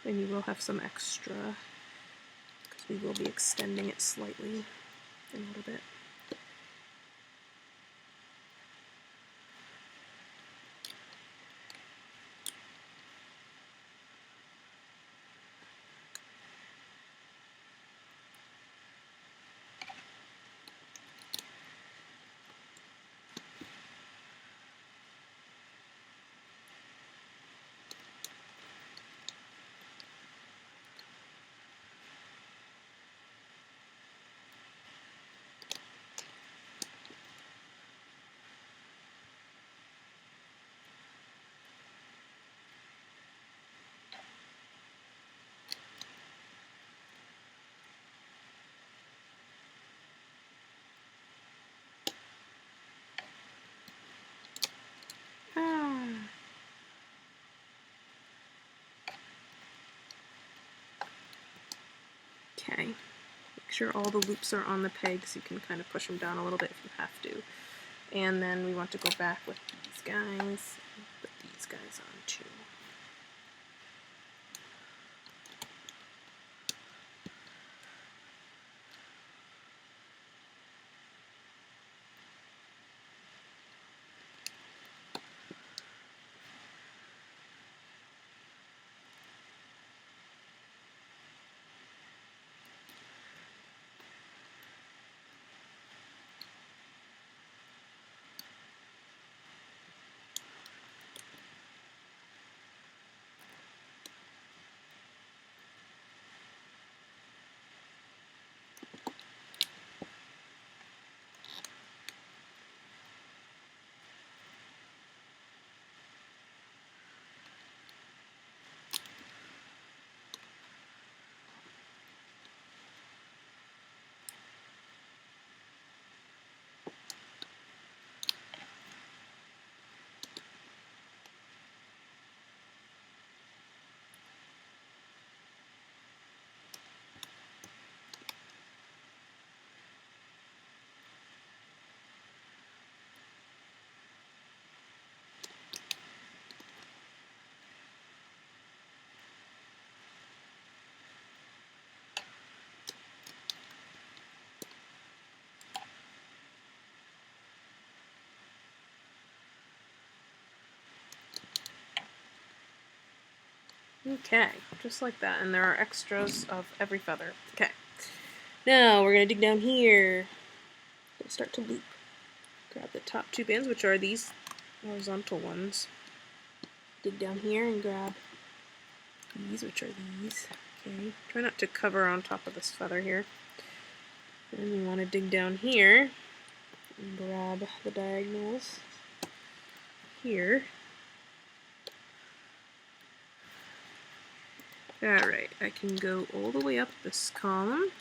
And you will have some extra, because we will be extending it slightly in a little bit. Okay, make sure all the loops are on the pegs. You can kind of push them down a little bit if you have to. And then we want to go back with these guys, put these guys on too. Okay, just like that, and there are extras of every feather. Okay, now we're going to dig down here. Start to loop. Grab the top two bands, which are these horizontal ones. Dig down here and grab these, which are these. Okay, try not to cover on top of this feather here. Then we want to dig down here and grab the diagonals here. Alright, I can go all the way up this column.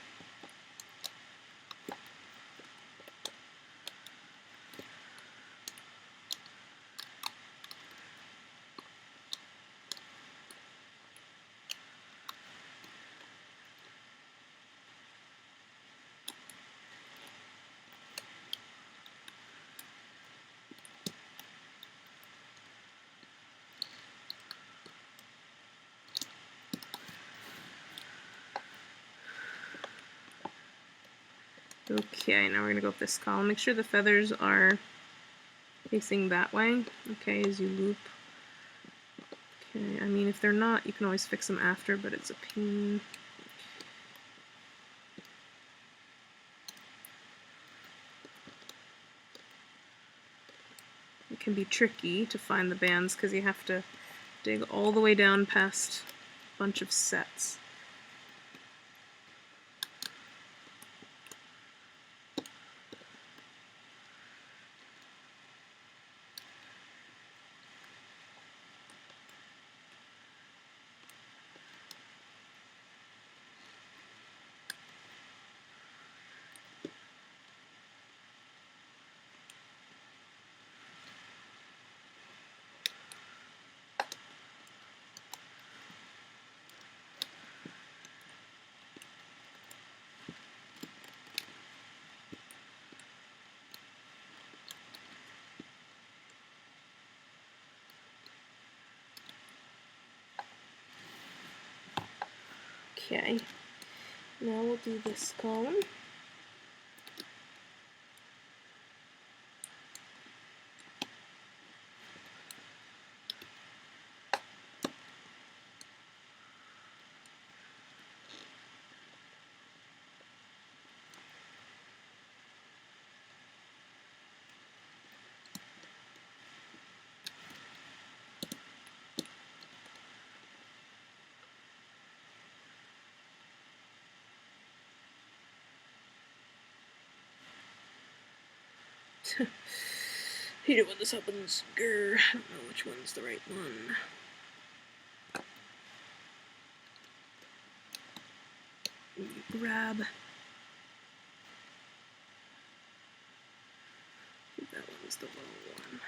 Okay, now we're going to go up this column. Make sure the feathers are facing that way, okay, as you loop. Okay, I mean, if they're not, you can always fix them after, but it's a pain. It can be tricky to find the bands because you have to dig all the way down past a bunch of sets. Okay, now we'll do this column. Hate it when this happens. Grr, I don't know which one's the right one. Grab. I think that one is the wrong one.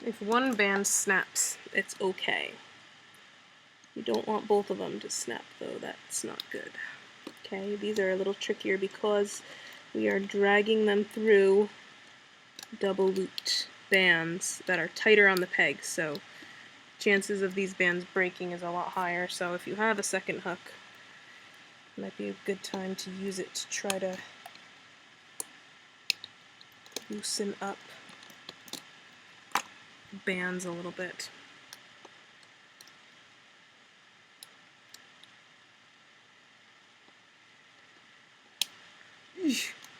If one band snaps, it's okay. You don't want both of them to snap though, that's not good. Okay, these are a little trickier because we are dragging them through double looped bands that are tighter on the peg, so chances of these bands breaking is a lot higher. So if you have a second hook, it might be a good time to use it to try to loosen up bands a little bit.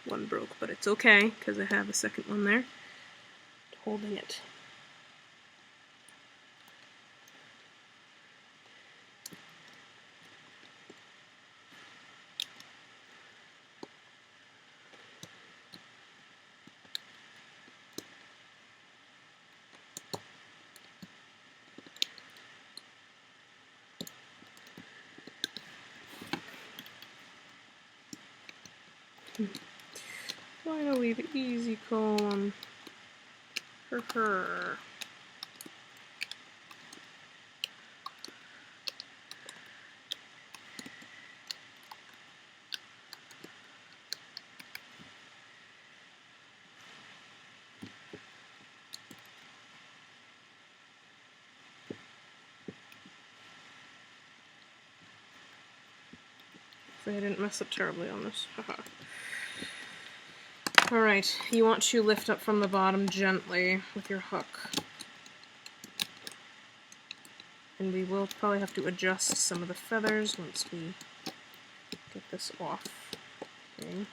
One broke, but it's okay because I have a second one there holding it. Finally, the easy comb. Her. I didn't mess up terribly on this. Alright, you want to lift up from the bottom gently with your hook. And we will probably have to adjust some of the feathers once we get this off. Okay.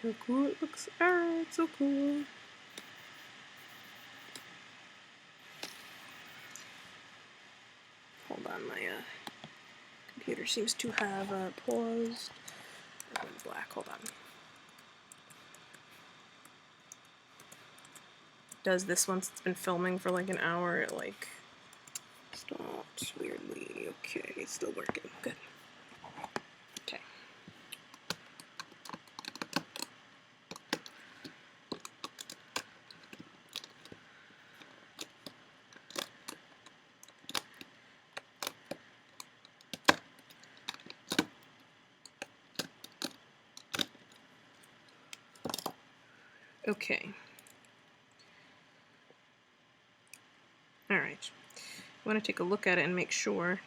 So cool it looks. Ah, it's so cool. Hold on, my computer seems to have paused. It went black, hold on. Does this once it's been filming for like an hour, it like stopped weirdly. Okay, it's still working. Good. Okay. Okay. Alright. I want to take a look at it and make sure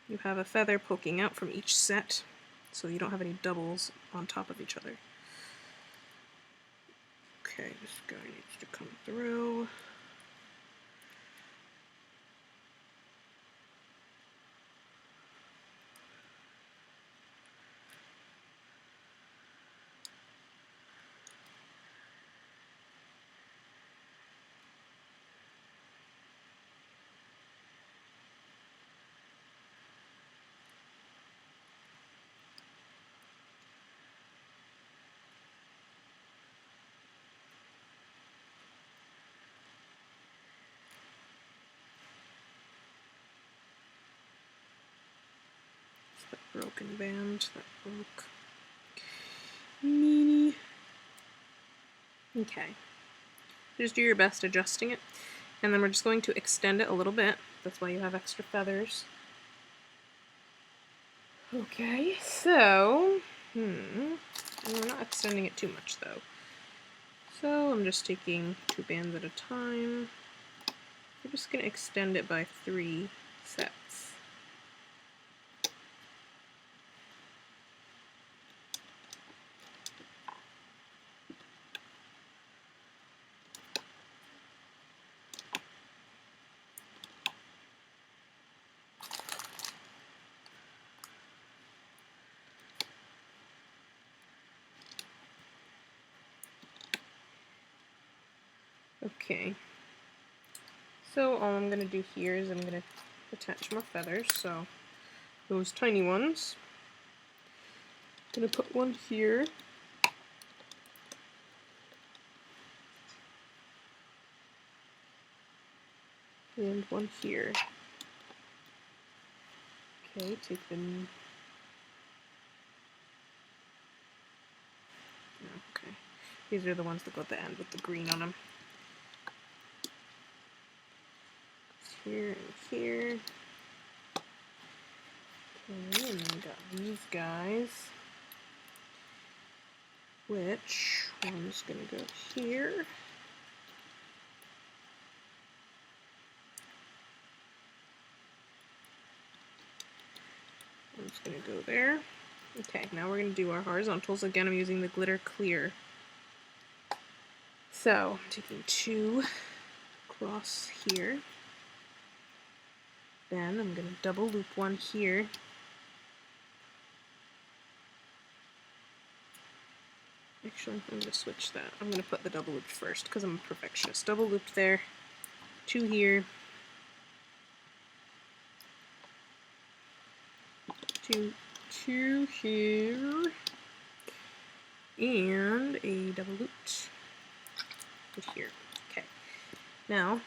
you have a feather poking out from each set so you don't have any doubles on top of each other. Okay, this guy needs to come through. That broken band, that broke. Meanie. Okay. Just do your best adjusting it. And then we're just going to extend it a little bit. That's why you have extra feathers. Okay, so, we're not extending it too much though. So I'm just taking 2 bands at a time. We're just going to extend it by 3 sets. Okay. So all I'm going to do here is I'm going to attach more feathers, so those tiny ones. I'm going to put one here. And one here. Okay, take them. Okay, these are the ones that go at the end with the green on them. Here and here. Okay, and then we got these guys. Which one's gonna go here? One's gonna go there. Okay, now we're gonna do our horizontals. Again, I'm using the glitter clear. So, I'm taking 2 across here. Then I'm going to double loop one here. Actually, I'm going to switch that. I'm going to put the double loop first because I'm a perfectionist. Double looped there, 2 here, 2 here, and a double looped here. Okay, now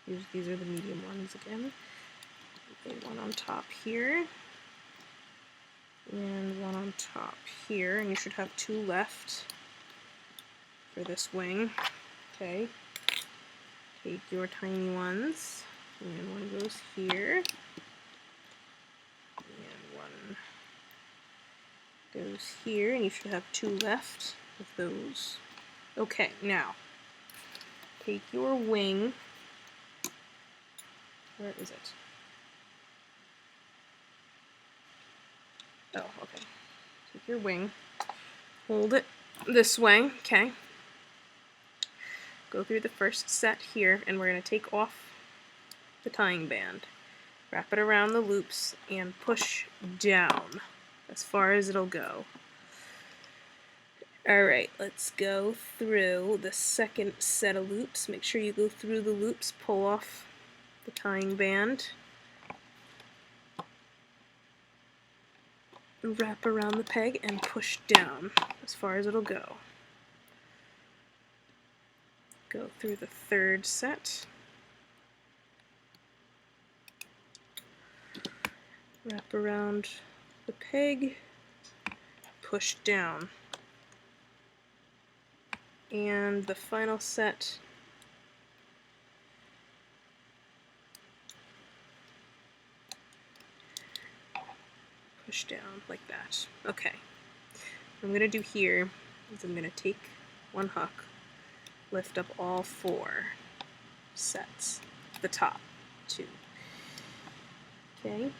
these are the medium ones again. One on top here, and one on top here, and you should have 2 left for this wing. Okay, take your tiny ones, and one goes here, and one goes here, and you should have 2 left of those. Okay, now take your wing. Where is it? Oh, okay. Take your wing, hold it this way, okay. Go through the first set here, and we're going to take off the tying band. Wrap it around the loops and push down as far as it'll go. Alright, let's go through the second set of loops. Make sure you go through the loops, pull off the tying band. Wrap around the peg and push down as far as it'll go. Go through the third set. Wrap around the peg, push down. And the final set, push down like that. Okay. What I'm going to do here is I'm going to take one hook, lift up all 4 sets, the top 2. Okay,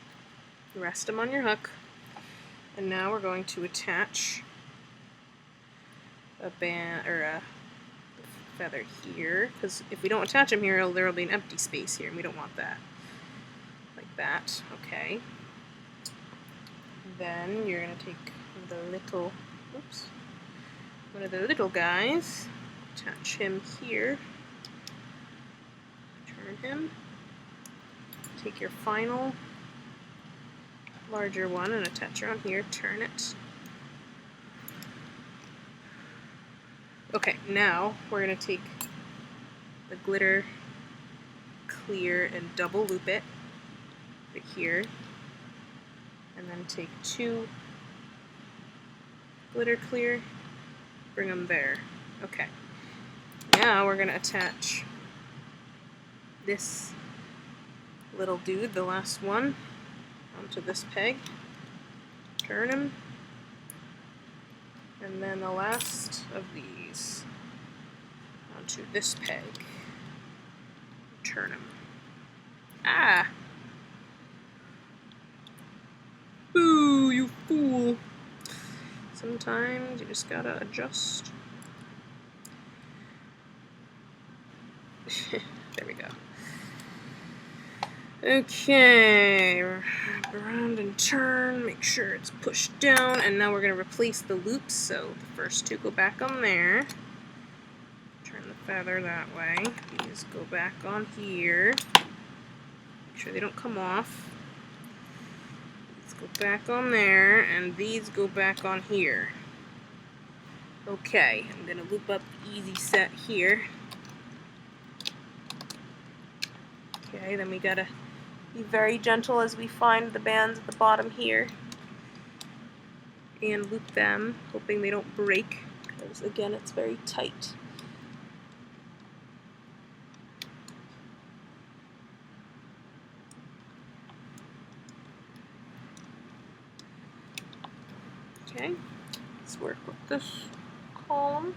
rest them on your hook, and now we're going to attach a band or a feather here, because if we don't attach them here, there will be an empty space here, and we don't want that. Like that. Okay. Then you're going to take the little, oops, one of the little guys, attach him here, turn him, take your final larger one and attach around here, turn it. Okay, now we're going to take the glitter clear and double loop it right here. And then take 2 glitter clear, bring them there. Okay. Now we're going to attach this little dude, the last one, onto this peg. Turn him. And then the last of these onto this peg. Turn him. Ah! Boo, you fool! Sometimes you just gotta adjust. There we go. Okay, wrap around and turn, make sure it's pushed down, and now we're going to replace the loops, so the first 2 go back on there. Turn the feather that way. These go back on here. Make sure they don't come off. These go back on there, and these go back on here. Okay, I'm going to loop up the easy set here. Okay, then we gotta be very gentle as we find the bands at the bottom here and loop them, hoping they don't break, because again, it's very tight. Okay, let's work with this column.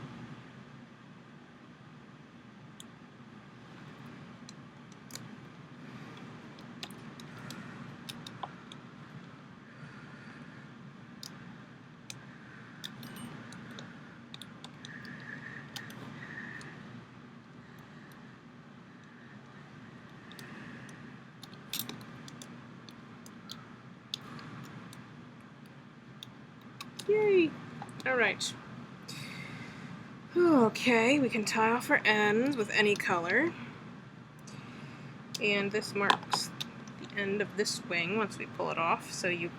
Yay! Alright. Okay, we can tie off our ends with any color. And this marks the end of this wing once we pull it off, so you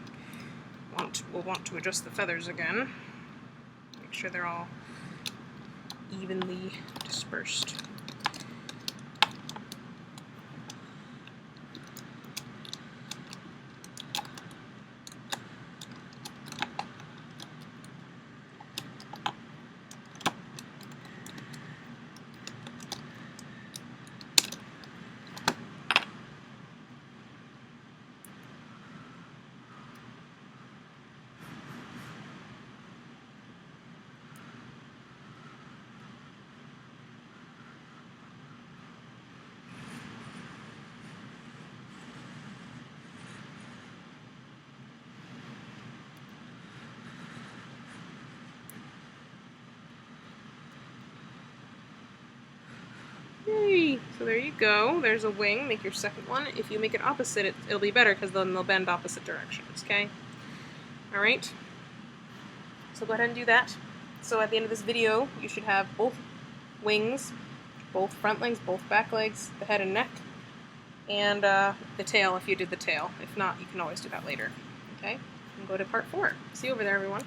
will want to adjust the feathers again. Make sure they're all evenly dispersed. Yay! So there you go. There's a wing. Make your second one. If you make it opposite, it'll be better because then they'll bend opposite directions, okay? Alright? So go ahead and do that. So at the end of this video, you should have both wings, both front legs, both back legs, the head and neck, and the tail if you did the tail. If not, you can always do that later, okay? And go to part 4. See you over there, everyone.